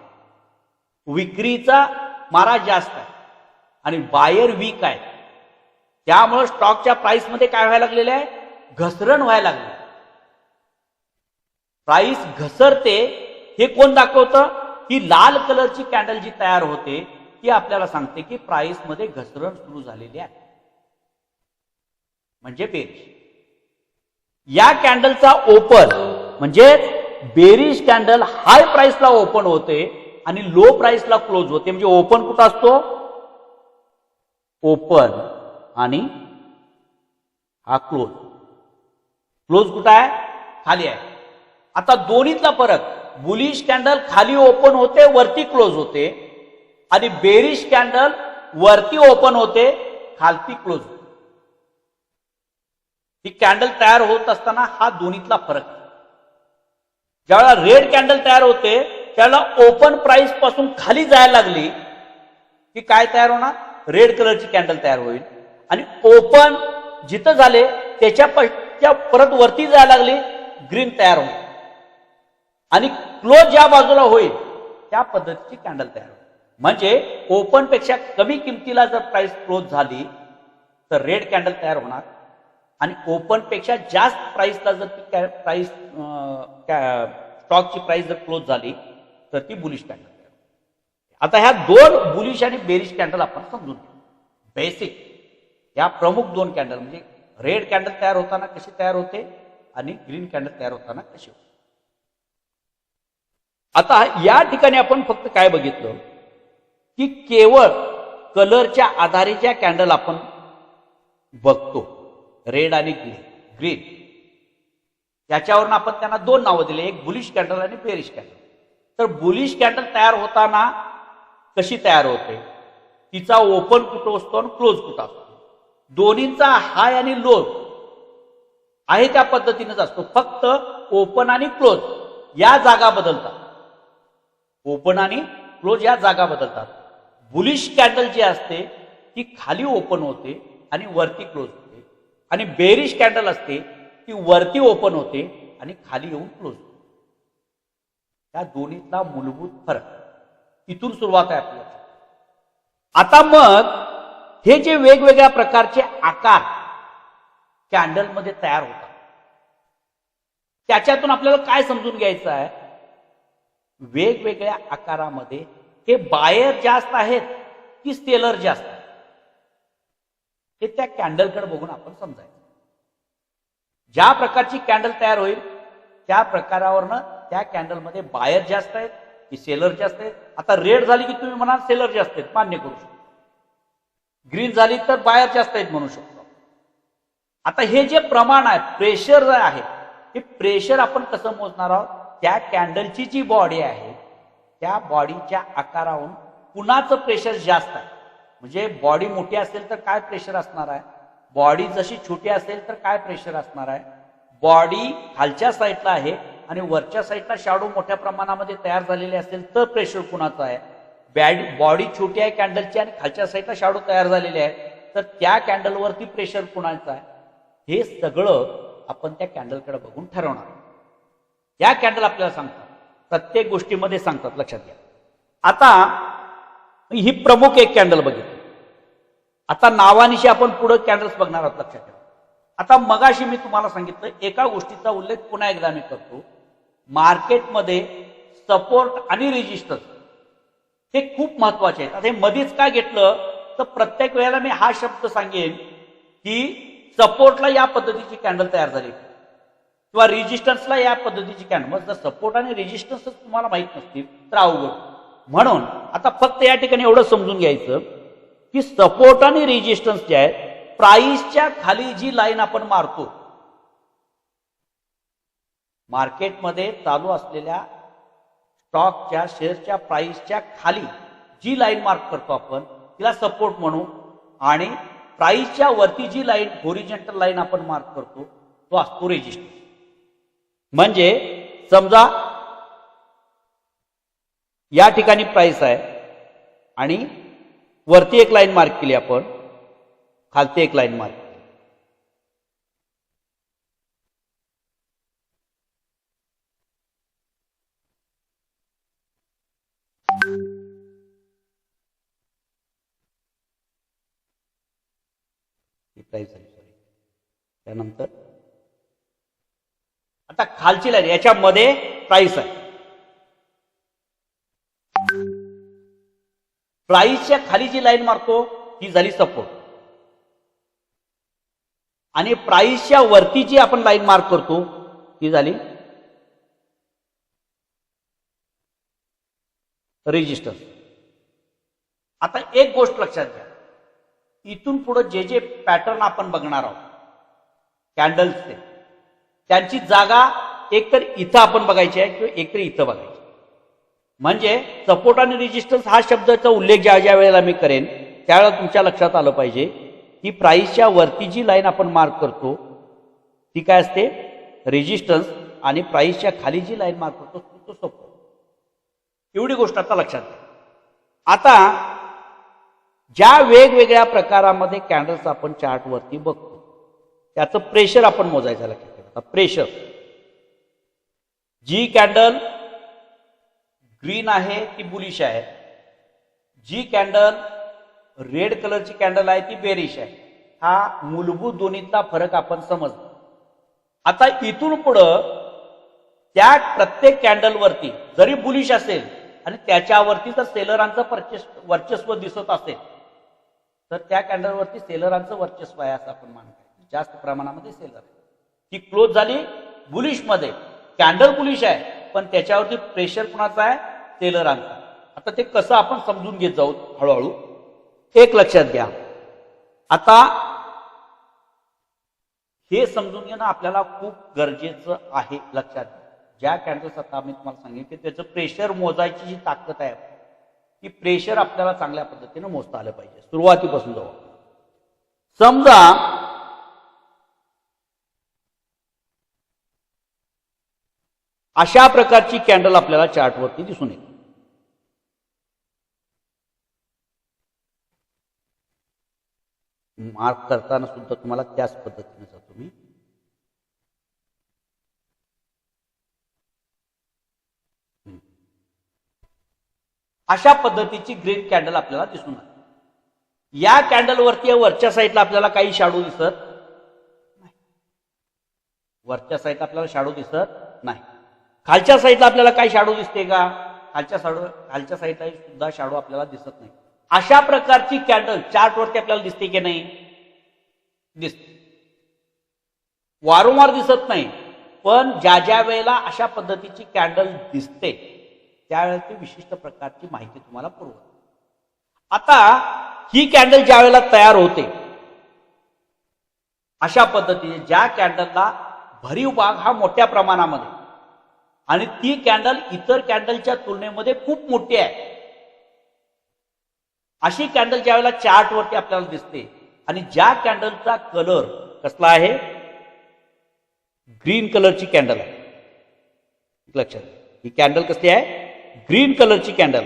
विक्रीचा मारा जास्त आहे आणि बायर वीक आहे, त्यामुळे स्टॉकच्या प्राइस मध्ये काय व्हायला लागलेलं आहे, घसरण व्हायला लागली. प्राइस घसरते हे कोण दाखवतं, ही लाल कलरची कॅन्डल जी तयार होते ती आपल्याला सांगते की प्राइस मध्ये घसरण सुरू झालेली आहे, म्हणजे बेरिश. या कॅन्डलचा ओपन म्हणजे बेरिश कॅन्डल हाय प्राइसला ओपन होते आणि लो प्राइसला क्लोज होते. म्हणजे ओपन कुठं असतो, ओपन आणि हा क्लोज. क्लोज कुठं आहे, खाली आहे. आता दोन्हीतला फरक, बुलिश कॅन्डल खाली ओपन होते वरती क्लोज होते आणि बेरिश कॅन्डल वरती ओपन होते खालती क्लोज होते. ही कॅन्डल तयार होत असताना हा दोन्हीतला फरक. ज्यावेळेला रेड कॅन्डल तयार होते त्यावेळेला ओपन प्राइस पासून खाली जायला लागली की काय तयार होणार, रेड कलरची कॅन्डल तयार होईल आणि ओपन जिथं झाले त्याच्या परत वरती जायला लागली, ग्रीन तयार होईल आणि क्लोज ज्या बाजूला होईल त्या पद्धतीची कॅन्डल तयार होईल. म्हणजे ओपन पेक्षा कमी किमतीला जर प्राइस क्लोज झाली तर रेड कॅन्डल तयार होणार आणि ओपन पेक्षा जास्त प्राइसला जर ती प्राइस स्टॉकची प्राइस जर क्लोज झाली तर ती बुलिश कॅन्डल तयार होते. आता ह्या दोन बुलिश आणि बेरिश कॅन्डल आपण समजून घेऊ. बेसिक या प्रमुख दोन कॅन्डल म्हणजे रेड कॅन्डल तयार होताना कशी तयार होते आणि ग्रीन कॅन्डल तयार होताना कशी होते. आता या ठिकाणी आपण फक्त काय बघितलं की केवळ कलरच्या आधारे ज्या कॅन्डल आपण बघतो, रेड आणि ग्रीन, त्याच्यावरून आपण त्यांना दोन नावं दिले, एक बुलिश कॅन्डल आणि बेरिश कॅन्डल. तर बुलिश कॅन्डल तयार होताना कशी तयार होते, तिचा ओपन कुठं असतो आणि क्लोज कुठं असतो, दोन्हींचा हाय आणि लो आहे त्या पद्धतीनेच असतो. फक्त ओपन आणि क्लोज या जागा बदलतात, ओपन आणि क्लोज या जागा बदलतात. बुलिश कॅन्डल जी असते ती खाली ओपन होते आणि वरती क्लोज होते आणि बेरिश कॅन्डल असते ती वरती ओपन होते आणि खाली येऊन क्लोज होते. या दोन्हीतला मूलभूत फरक, इथून सुरुवात आहे आपल्याला. आता मग हे जे वेगवेगळ्या प्रकारचे आकार कॅन्डलमध्ये तयार होतात त्याच्यातून आपल्याला काय समजून घ्यायचं आहे, वेगवेगळ्या आकारामध्ये हे बायर जास्त आहेत की सेलर जास्त आहेत हे त्या कॅन्डलकडे बघून आपण समजायचं. ज्या प्रकारची कॅन्डल तयार होईल त्या प्रकारावरनं त्या कॅन्डलमध्ये बायर जास्त आहेत की सेलर जास्त आहेत. आता रेड झाली की तुम्ही म्हणाल सेलर जास्त आहेत, मान्य करू शकतो. ग्रीन झाली तर बायर जास्त आहेत म्हणू शकतो. आता हे जे प्रमाण आहे, प्रेशर आहे, हे प्रेशर आपण कसं मोजणार आहोत, त्या कॅन्डलची जी बॉडी आहे त्या बॉडीच्या आकारावरून कुणाचं प्रेशर जास्त आहे. म्हणजे बॉडी मोठी असेल तर काय प्रेशर असणार आहे, बॉडी जशी छोटी असेल तर काय प्रेशर असणार आहे. बॉडी खालच्या साईडला आहे आणि वरच्या साईडला शॅडो मोठ्या प्रमाणामध्ये तयार झालेले असेल तर प्रेशर कुणाचं आहे. बॉडी छोटी आहे कॅन्डलची आणि खालच्या साईडला शॅडो तयार झालेले आहे तर त्या कॅन्डलवरती प्रेशर कुणाचं आहे. हे सगळं आपण त्या कॅन्डलकडे बघून ठरवणार. या कॅन्डल आपल्याला सांगतात, प्रत्येक गोष्टीमध्ये सांगतात, लक्षात घ्या. आता ही प्रमुख एक कॅन्डल बघितली. आता नावानिशी आपण पुढे कॅन्डल्स बघणार आहोत, लक्षात ठेवा. आता मगाशी मी तुम्हाला सांगितलं, एका गोष्टीचा उल्लेख पुन्हा एकदा मी करतो, मार्केटमध्ये सपोर्ट आणि रेजिस्टन्स हे खूप महत्वाचे आहेत. आता हे मध्येच काय घेतलं तर प्रत्येक वेळेला मी हा शब्द सांगेन की सपोर्टला या पद्धतीची कॅन्डल तयार झाली किंवा रेजिस्टन्सला या पद्धतीची कॅन्डल. मग जर सपोर्ट आणि रेजिस्टन्स तुम्हाला माहित नसतील तर अवघड. म्हणून आता फक्त या ठिकाणी एवढं समजून घ्यायचं की सपोर्ट आणि रेजिस्टन्स जे आहेत, प्राइसच्या खाली जी लाईन आपण मारतो, मार्केटमध्ये चालू असलेल्या स्टॉकच्या शेअरच्या प्राइसच्या खाली जी लाईन मार्क करतो आपण तिला सपोर्ट म्हणू आणि प्राइसच्या वरती जी लाईन हॉरिझॉन्टल लाईन आपण मार्क करतो तो असतो रेजिस्टन्स. म्हणजे समजा या ठिकाणी प्राइस आहे आणि वरती एक लाईन मार्क केली आपण, खालती एक लाईन मार्क केली. प्राइस झाली, सॉरी. त्यानंतर आता खालची लाईन याच्यामध्ये प्राइस आहे. प्राइसच्या खाली जी लाईन मारतो ती झाली सपोर्ट, आणि प्राइसच्या वरती जी आपण लाईन मार्क करतो ती झाली रेजिस्टन्स. आता एक गोष्ट लक्षात घ्या, इथून पुढे जे जे पॅटर्न आपण बघणार आहोत कॅन्डल्सचे, त्यांची जागा एकतर इथं आपण बघायची आहे किंवा एकतर इथं बघायची. म्हणजे सपोर्ट आणि रेजिस्टन्स हा शब्दाचा उल्लेख ज्या ज्या वेळेला मी करेन त्यावेळेला तुमच्या लक्षात आलं पाहिजे की प्राइसच्या वरती जी लाईन आपण मार्क करतो ती काय असते, रेजिस्टन्स, आणि प्राइसच्या खाली जी लाईन मार्क करतो तो सपोर्ट. एवढी गोष्ट आता लक्षात घ्या. आता ज्या वेगवेगळ्या प्रकारामध्ये कॅन्डल्स आपण चार्टवरती बघतो त्याचं प्रेशर आपण मोजायचं लक्षात ठेवा. आता प्रेशर, जी कॅन्डल ग्रीन आहे ती बुलिश आहे, जी कॅन्डल रेड कलरची कॅन्डल आहे ती बेरिश आहे. हा मूलभूत दोन्हीतला फरक आपण समजतो. आता इथून पुढं त्या प्रत्येक कॅन्डलवरती जरी बुलिश असेल आणि त्याच्यावरती जर सेलरांचं वर्चस्व दिसत असेल तर त्या कॅन्डलवरती सेलरांचं वर्चस्व आहे असं आपण मानतो. जास्त प्रमाणामध्ये सेलर आहे. ती क्लोज झाली बुलिश मध्ये, कॅन्डल बुलिश आहे पण त्याच्यावरती प्रेशर कुणाचा आहे, सेलरांचा. आता ते कसं आपण समजून घेत जाऊ हळूहळू. एक लक्षात घ्या, आता हे समजून घेणं आपल्याला खूप गरजेचं आहे. लक्षात घ्या, ज्या कॅन्डल्स आता मी तुम्हाला सांगितले त्याचं प्रेशर मोजायची जी ताकद आहे ती प्रेशर आपल्याला चांगल्या पद्धतीने मोजता आलं पाहिजे. सुरुवातीपासून जाऊ. समजा अशा प्रकारची कॅन्डल आपल्याला चार्टवरती दिसून येते. मार्क करताना सुद्धा तुम्हाला त्याच पद्धतीने जातो मी. अशा पद्धतीची ग्रीन कॅन्डल आपल्याला दिसून आली. या कॅन्डलवरती वरच्या साईडला आपल्याला काही शाडो दिसत नाही, वरच्या साईडला आपल्याला शाडो दिसत नाही. खालच्या साईडला आपल्याला काही शाडो दिसते का, खालच्या साईडला सुद्धा शाडो आपल्याला दिसत नाही. अशा प्रकारची कॅन्डल चार्टवरती आपल्याला दिसते की नाही, दिसते. वारंवार दिसत नाही पण ज्या ज्या वेळेला अशा पद्धतीची कॅन्डल दिसते त्यावेळेला ती विशिष्ट प्रकारची माहिती तुम्हाला पुरवते. आता ही कॅन्डल ज्या वेळेला तयार होते अशा पद्धतीने ज्या कॅन्डलला भरीव भाग हा मोठ्या प्रमाणामध्ये आणि ती कॅन्डल इतर कॅन्डलच्या तुलनेमध्ये खूप मोठी आहे, अशी कॅन्डल ज्या वेळेला चार्टवरती आपल्याला दिसते आणि ज्या कॅन्डलचा कलर कसला आहे, ग्रीन कलरची कॅन्डल आहे. लक्षात, ही कॅन्डल कसली आहे, ग्रीन कलरची कॅन्डल.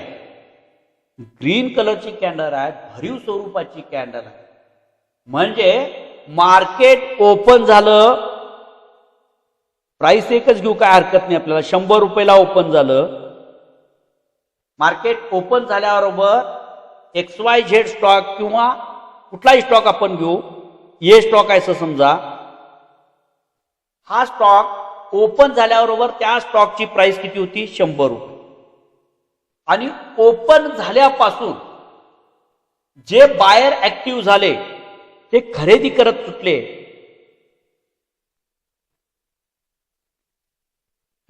ग्रीन कलरची कॅन्डल आहे, भरीव स्वरूपाची कॅन्डल आहे. म्हणजे मार्केट ओपन झालं, प्राइस एकच घेऊ काय हरकत नाही आपल्याला, 100 रुपयाला ओपन झालं. मार्केट ओपन झाल्याबरोबर XYZ स्टॉक किंवा कुठलाही स्टॉक आपण घेऊ, ए स्टॉक आहे असं समजा. हा स्टॉक ओपन झाल्याबरोबर त्या स्टॉकची प्राइस किती होती, 100 रुपये. आणि ओपन झाल्यापासून जे बायर ऍक्टिव्ह झाले ते खरेदी करत सुटले.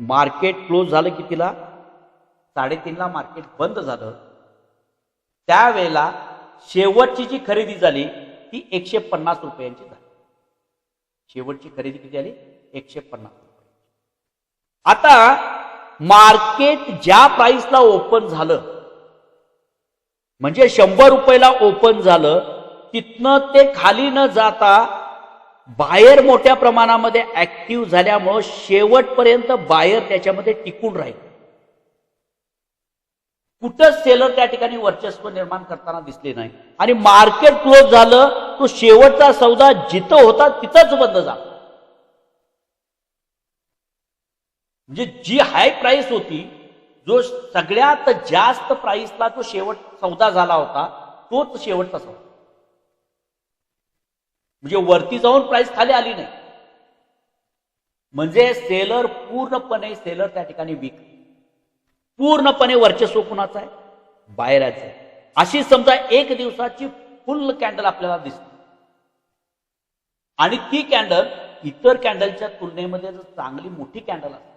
मार्केट क्लोज झालं कितीला, 3:30 ला मार्केट बंद झालं. त्यावेळेला शेवटची जी खरेदी झाली ती 150 रुपयांची झाली. शेवटची खरेदी किती झाली, 150 रुपये. आता मार्केट ज्या प्राइसला ओपन झालं म्हणजे 100 रुपयाला ओपन झालं, तिथनं ते खाली न जाता बायर मोठ्या प्रमाणामध्ये ऍक्टिव्ह झाल्यामुळे शेवटपर्यंत बायर त्याच्यामध्ये टिकून राहील. कुठंच सेलर त्या ठिकाणी वर्चस्व निर्माण करताना दिसले नाही. आणि मार्केट क्लोज झालं, तो शेवटचा सौदा जिथं होता तिथंच बंद झाला. म्हणजे जी हाय प्राइस होती, जो सगळ्यात जास्त प्राइसला जो शेवट सौदा झाला होता तोच शेवटचा सौदा, म्हणजे वरती जाऊन प्राइस खाली आली नाही. म्हणजे सेलर त्या ठिकाणी वीक, पूर्णपणे वर्चस्व कुणाचं आहे? बायराचं आहे. अशी समजा एक दिवसाची फुल कॅन्डल आपल्याला दिसते आणि ती कॅन्डल इतर कॅन्डलच्या तुलनेमध्ये जर चांगली मोठी कॅन्डल असेल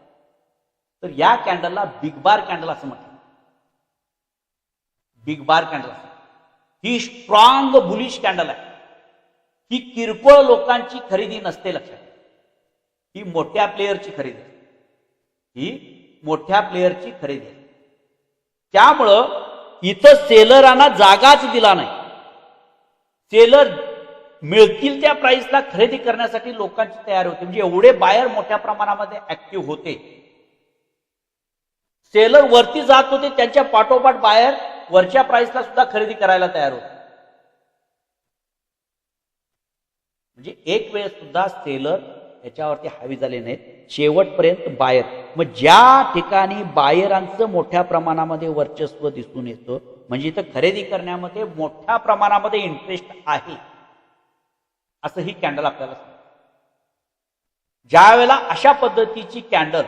तर या कॅन्डलला बिग बार कॅन्डल असं म्हणतात. बिग बार कॅन्डल ही स्ट्रॉंग बुलिश कॅन्डल आहे. ही किरकोळ लोकांची खरेदी नसते, लक्षात. ही मोठ्या प्लेयरची खरेदी असते. ही मोठ्या प्लेयरची खरेदी आहे. त्यामुळं इथं सेलरांना जागाच दिला नाही. सेलर मिळतील त्या प्राइसला खरेदी करण्यासाठी लोकांची तयारी होती. म्हणजे एवढे बायर मोठ्या प्रमाणामध्ये ऍक्टिव्ह होते. सेलर वरती जात होते, त्यांच्या पाठोपाठ बायर वरच्या प्राइसला सुद्धा खरेदी करायला तयार होते. म्हणजे एक वेळ सुद्धा सेलर याच्यावरती हावी झाले नाहीत, शेवटपर्यंत बायर. मग ज्या ठिकाणी बायरांचं मोठ्या प्रमाणामध्ये वर्चस्व दिसून येतं म्हणजे इथं खरेदी करण्यामध्ये मोठ्या प्रमाणामध्ये इंटरेस्ट आहे, असं ही कॅन्डल आपल्याला सांगते. ज्या वेळेला अशा पद्धतीची कॅन्डल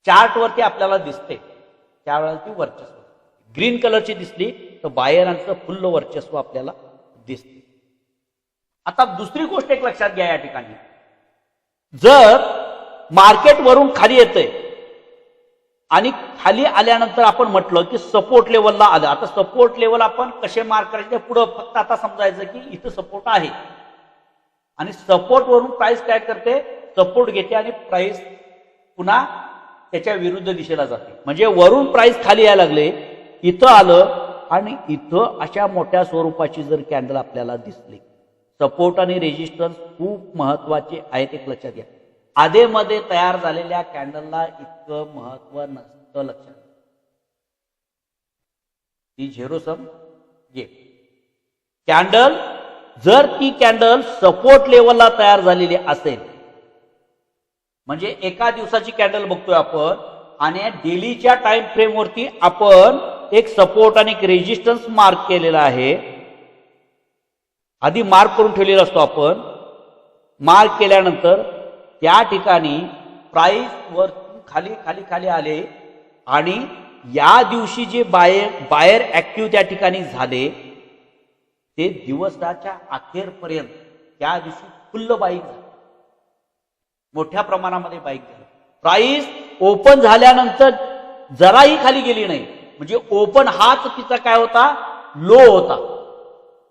चार्टवरती आपल्याला दिसते त्यावेळेला ती वर्चस्व, ग्रीन कलरची दिसली तर बायरांचं फुल्ल वर्चस्व आपल्याला दिसते. आता दुसरी गोष्ट एक लक्षात घ्या या ठिकाणी, जर मार्केट वरून खाली येतंय आणि खाली आल्यानंतर आपण म्हटलं की सपोर्ट लेवलला आलं. आता सपोर्ट लेवल आपण कसे मार्क करायचे पुढं, फक्त आता समजायचं की इथं सपोर्ट आहे आणि सपोर्ट वरून प्राइस काय करते, सपोर्ट घेते आणि प्राइस पुन्हा त्याच्या विरुद्ध दिशेला जाते. म्हणजे वरून प्राइस खाली यायला लागले, इथं आलं आणि इथं अशा मोठ्या स्वरूपाची जर कॅन्डल आपल्याला दिसली, सपोर्ट आणि रेजिस्टन्स खूप महत्वाचे आहेत, एक लक्षात घ्या. आधेमध्ये तयार झालेल्या कॅन्डलला इतकं महत्व नसतं, लक्षात. ती झिरो सम गेम कॅन्डल, जर ती कॅन्डल सपोर्ट लेवलला तयार झालेली असेल, म्हणजे एका दिवसाची कॅन्डल बघतोय आपण आणि डेलीच्या टाइम फ्रेम वरती आपण एक सपोर्ट आणि एक रेजिस्टन्स मार्क केलेला आहे. आधी मार्क करून ठेवलेला असतो आपण. मार्क केल्यानंतर त्या ठिकाणी प्राइस वर खाली खाली खाली आले आणि या दिवशी जे बायर ऍक्टिव्ह त्या ठिकाणी झाले ते दिवसाच्या अखेरपर्यंत त्या दिवशी फुल्ल बाईक झाली, मोठ्या प्रमाणामध्ये बाईक झाली. प्राइस ओपन झाल्यानंतर जराही खाली गेली नाही, म्हणजे ओपन हाच तिचा काय होता, लो होता.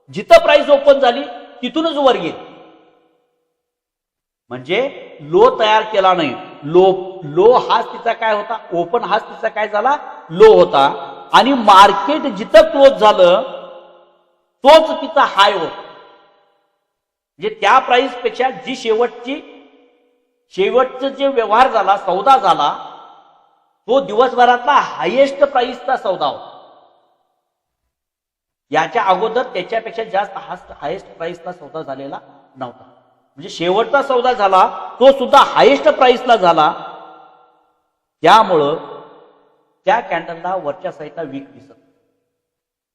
जिथं प्राइस ओपन झाली तिथूनच वर गेली, म्हणजे लो तयार केला नाही. लो हाच तिचा काय होता, ओपन हाच तिचा काय झाला, लो होता. आणि मार्केट जिथं क्लोज झालं तोच तिचा हाय होता. म्हणजे त्या प्राइस पेक्षा जी शेवटचं जे व्यवहार झाला, सौदा झाला, तो दिवसभरातला हायेस्ट प्राइसचा सौदा होता. याच्या अगोदर त्याच्यापेक्षा जास्त हायेस्ट प्राइसला सौदा झालेला नव्हता. म्हणजे शेवटचा सौदा झाला तो सुद्धा हायेस्ट प्राइसला झाला. त्यामुळं त्या कॅन्डलला वरच्या साईडला वीक दिसत,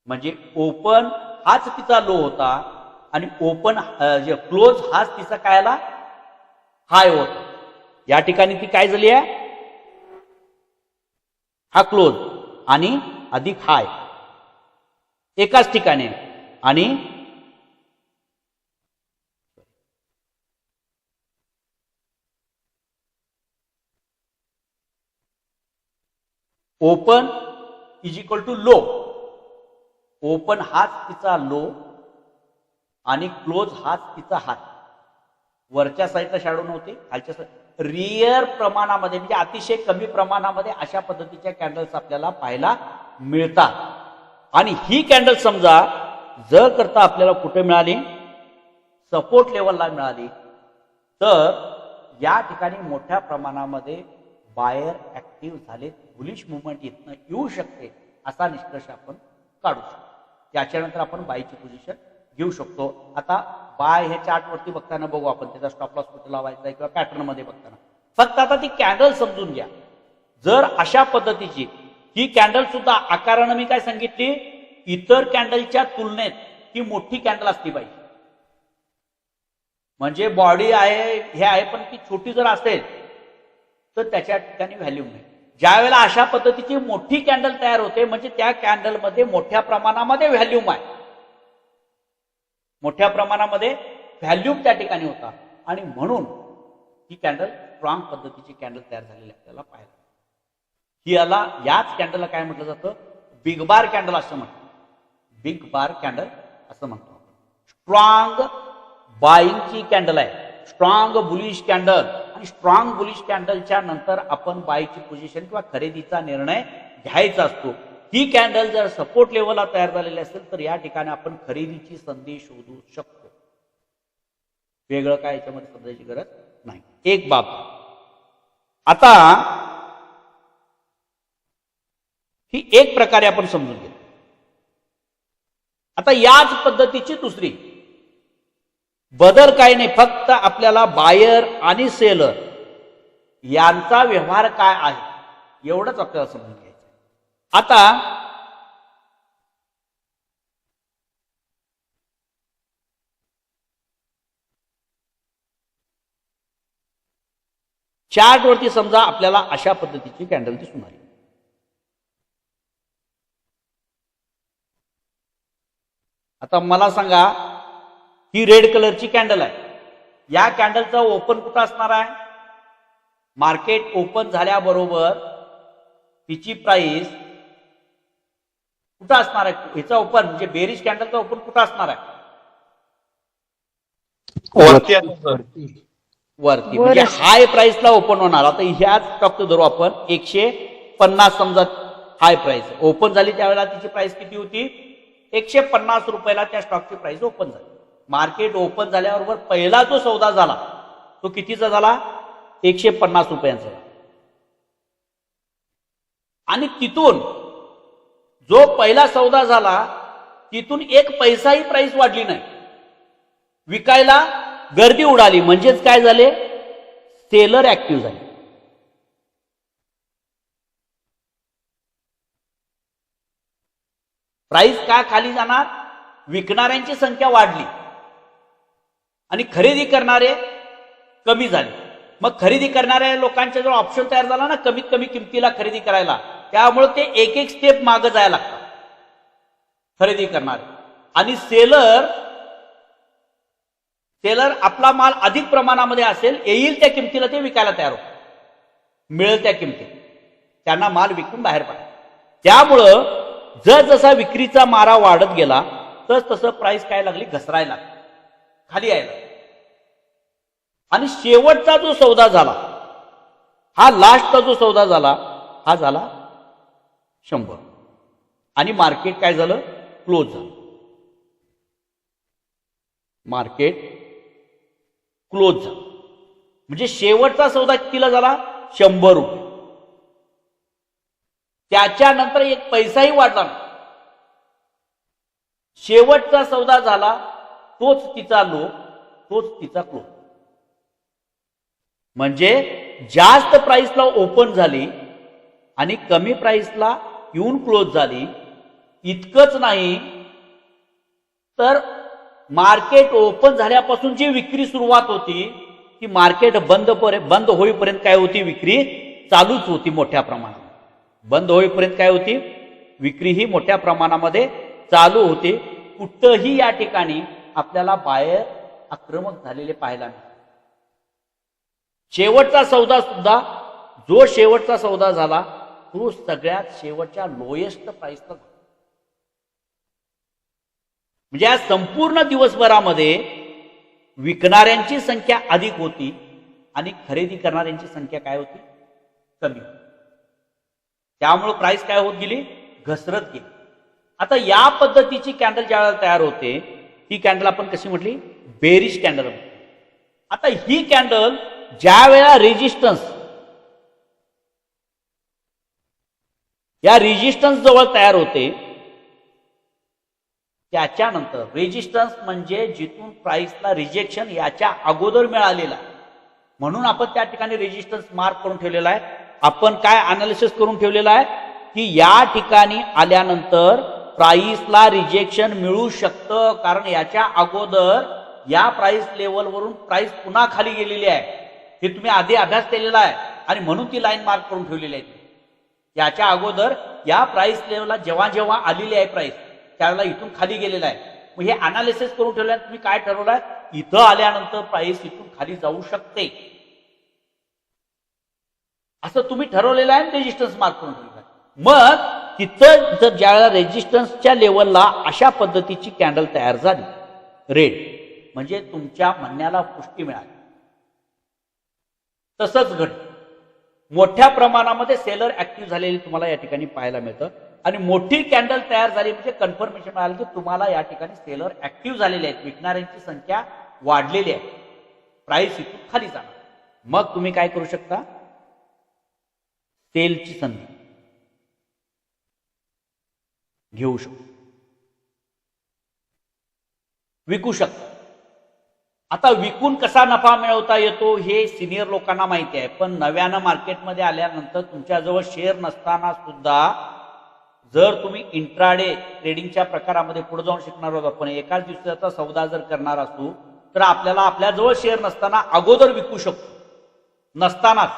म्हणजे ओपन हाच तिचा लो होता आणि ओपन क्लोज हाच तिचा काय आला, हाय होता. या ठिकाणी ती काय झाली आहे, हा क्लोज आणि अधिक हाय एकाच ठिकाणी आणि open is equal to low. Open हाच तिचा लो आणि क्लोज हाच तिचा हाय. वरच्या साईडला शॅडो नव्हते, खालच्या साईड रिअर प्रमाणामध्ये म्हणजे अतिशय कमी प्रमाणामध्ये अशा पद्धतीच्या कॅन्डल्स आपल्याला पाहायला मिळतात. आणि ही कॅन्डल समजा जर करता आपल्याला कुठे मिळाली, सपोर्ट लेवलला मिळाली, तर या ठिकाणी मोठ्या प्रमाणामध्ये बायर ऍक्टिव्ह झाले, बुलिश मुवमेंट इथनं येऊ शकते असा निष्कर्ष आपण काढू शकतो. त्याच्यानंतर आपण बायची पोझिशन घेऊ शकतो. आता बाय हे चार्टवरती बघताना बघू आपण त्याचा स्टॉप लॉस कुठे लावायचा आहे किंवा पॅटर्न मध्ये बघताना. फक्त आता ती कॅन्डल समजून घ्या. जर अशा पद्धतीची ही कॅन्डल सुद्धा आकारानं मी काय सांगितली, इतर कॅन्डलच्या तुलनेत ही मोठी कॅन्डल असली पाहिजे. म्हणजे बॉडी आहे हे आहे पण ती छोटी जर असेल तर त्याच्या ठिकाणी व्हॅल्यू नाही. ज्या वेळेला अशा पद्धतीची मोठी कॅन्डल तयार होते म्हणजे त्या कॅन्डलमध्ये मोठ्या प्रमाणामध्ये व्हॅल्यूम आहे, मोठ्या प्रमाणामध्ये व्हॅल्यूम त्या ठिकाणी होता आणि म्हणून ही कॅन्डल स्ट्रॉंग पद्धतीची कॅन्डल तयार झालेली आपल्याला पाहायला. ही याच कॅन्डलला काय म्हटलं जातं, बिग बार कॅन्डल असं म्हणतात. बिग बार कॅन्डल असं म्हणतो आपण. स्ट्रॉंग बाईंगची कॅन्डल आहे, स्ट्रॉंग बुलिश कॅन्डल. आणि स्ट्रॉंग बुलिश कॅन्डलच्या नंतर आपण बायची पोझिशन किंवा खरेदीचा निर्णय घ्यायचा असतो. ही कॅन्डल जर सपोर्ट लेवलला तयार झालेली असेल तर या ठिकाणी आपण खरेदीची संधी शोधू शकतो. वेगळं काय याच्यामध्ये समजायची गरज नाही. एक बाब. आता ही एक प्रकारे आपण समजून घेतो. आता याच पद्धतीची दुसरी बदल काही नाही, फक्त आपल्याला बायर आणि सेलर यांचा व्यवहार काय आहे एवढंच आपल्याला समजून घ्यायचं. आता चार्ट वरती समजा आपल्याला अशा पद्धतीची कॅन्डल दिसून आली. आता मला सांगा, ही रेड कलरची कॅन्डल आहे. या कॅन्डलचा ओपन कुठं असणार आहे, मार्केट ओपन झाल्याबरोबर तिची प्राइस कुठं असणार आहे, ह्याचा ओपन म्हणजे बेरिश कॅन्डलचा ओपन कुठं असणार आहे, वरती म्हणजे हाय प्राइसला ओपन होणार. आता ह्याच स्टॉकचं धरू आपण 150 समजा हाय प्राइस ओपन झाली, त्यावेळेला तिची प्राइस किती होती, 150 रुपयाला त्या स्टॉकची प्राइस ओपन झाली. मार्केट ओपन झाल्याबरोबर पहिला जो सौदा झाला तो कितीचा झाला, 150 रुपयांचा. आणि तिथून जो पहिला सौदा झाला तिथून एक पैसाही प्राइस वाढली नाही, विकायला गर्दी उडाली. म्हणजेच काय झाले, सेलर ऍक्टिव्ह झाले. प्राइस का खाली जाणार, विकणाऱ्यांची संख्या वाढली आणि खरेदी करणारे कमी झाले. मग खरेदी करणाऱ्या लोकांच्या जो ऑप्शन तयार झाला ना कमीत कमी किमतीला खरेदी करायला, त्यामुळे ते एक एक स्टेप मागे जायला लागतात खरेदी करणारे. आणि सेलर आपला माल अधिक प्रमाणामध्ये असेल येईल त्या किमतीला ते विकायला तयार होतात, मिळेल त्या किमतीत त्यांना माल विकून बाहेर पडा. त्यामुळं जसा विक्रीचा मारा वाढत गेला तसं प्राइस काय लागली, घसरायला खाली यायला. आणि शेवटचा जो सौदा झाला, हा लास्टचा जो सौदा झाला, हा झाला 100 आणि मार्केट काय झालं, क्लोज झालं. मार्केट क्लोज झालं म्हणजे शेवटचा सौदा कितीला झाला, 100 रुपये. त्याच्यानंतर एक पैसाही वाढला नाही. शेवटचा सौदा झाला तोच तिचा लो, तोच तिचा क्लोज. म्हणजे जास्त प्राइसला ओपन झाली आणि कमी प्राइसला येऊन क्लोज झाली. इतकंच नाही तर मार्केट ओपन झाल्यापासून जी विक्री सुरुवात होती ती मार्केट बंद होईपर्यंत काय होती, विक्री चालूच होती मोठ्या प्रमाणात. बंद होईपर्यंत काय होती, विक्री ही मोठ्या प्रमाणामध्ये चालू होते. कुठंही या ठिकाणी आपल्याला बायर आक्रमक झालेले पाहायला मिळते. शेवटचा सौदा सुद्धा, जो शेवटचा सौदा झाला तो सगळ्यात शेवटच्या लोएस्ट प्राइसला. म्हणजे या संपूर्ण दिवसभरामध्ये विकणाऱ्यांची संख्या अधिक होती आणि खरेदी करणाऱ्यांची संख्या काय होती, कमी होती. त्यामुळे प्राइस काय होत गेली, घसरत गेली. आता या पद्धतीची कॅन्डल ज्यावेळेला तयार होते ही कॅन्डल आपण कशी म्हटली, बेरिश कॅन्डल. आता ही कॅन्डल ज्या वेळेला रेजिस्टन्स, या रेजिस्टन्स जवळ तयार होते, त्याच्यानंतर रेजिस्टन्स म्हणजे जिथून प्राइसला रिजेक्शन याच्या अगोदर मिळालेला, म्हणून आपण त्या ठिकाणी रेजिस्टन्स मार्क करून ठेवलेला आहे. आपण काय अनालिसिस करून ठेवलेलं आहे की या ठिकाणी आल्यानंतर प्राइसला रिजेक्शन मिळू शकतं, कारण याच्या अगोदर या प्राइस लेवलवरून प्राइस पुन्हा खाली गेलेली आहे. हे तुम्ही आधी अभ्यास केलेला आहे आणि म्हणून ती लाईन मार्क करून ठेवलेली आहे. याच्या अगोदर या प्राइस लेवलला जेव्हा जेव्हा आलेली आहे प्राइस त्यावेळेला इथून खाली गेलेला आहे. मग हे अनालिसिस करून ठेवलं तुम्ही काय ठरवलंय, इथं आल्यानंतर प्राइस इथून खाली जाऊ शकते असं तुम्ही ठरवलेलं आहे, रेजिस्टन्स मार्क करून ठेवलेलं आहे. मग तिथं जर ज्यावेळेला रेजिस्टन्सच्या लेवलला अशा पद्धतीची कॅन्डल तयार झाली रेड, म्हणजे तुमच्या म्हणण्याला पुष्टी मिळाली. तसंच घड मोठ्या प्रमाणामध्ये सेलर ऍक्टिव्ह झालेली तुम्हाला या ठिकाणी पाहायला मिळतं आणि मोठी कॅन्डल तयार झाली म्हणजे कन्फर्मेशन मिळालं की तुम्हाला या ठिकाणी सेलर ऍक्टिव्ह झालेले आहेत, विकणाऱ्यांची संख्या वाढलेली आहे, प्राइस इथून खाली जाणार. मग तुम्ही काय करू शकता, सेलची संधी घेऊ शकतो, विकू शकता. आता विकून कसा नफा मिळवता येतो हे सिनियर लोकांना माहिती आहे, पण नव्यानं मार्केटमध्ये आल्यानंतर तुमच्याजवळ शेअर नसताना सुद्धा जर तुम्ही इंट्राडे ट्रेडिंगच्या प्रकारामध्ये पुढे जाऊन शिकणार आहोत, आपण एकाच दिवसाचा सौदा जर करणार असू तर आपल्याला आपल्याजवळ शेअर नसताना अगोदर विकू शकतो. नसतानाच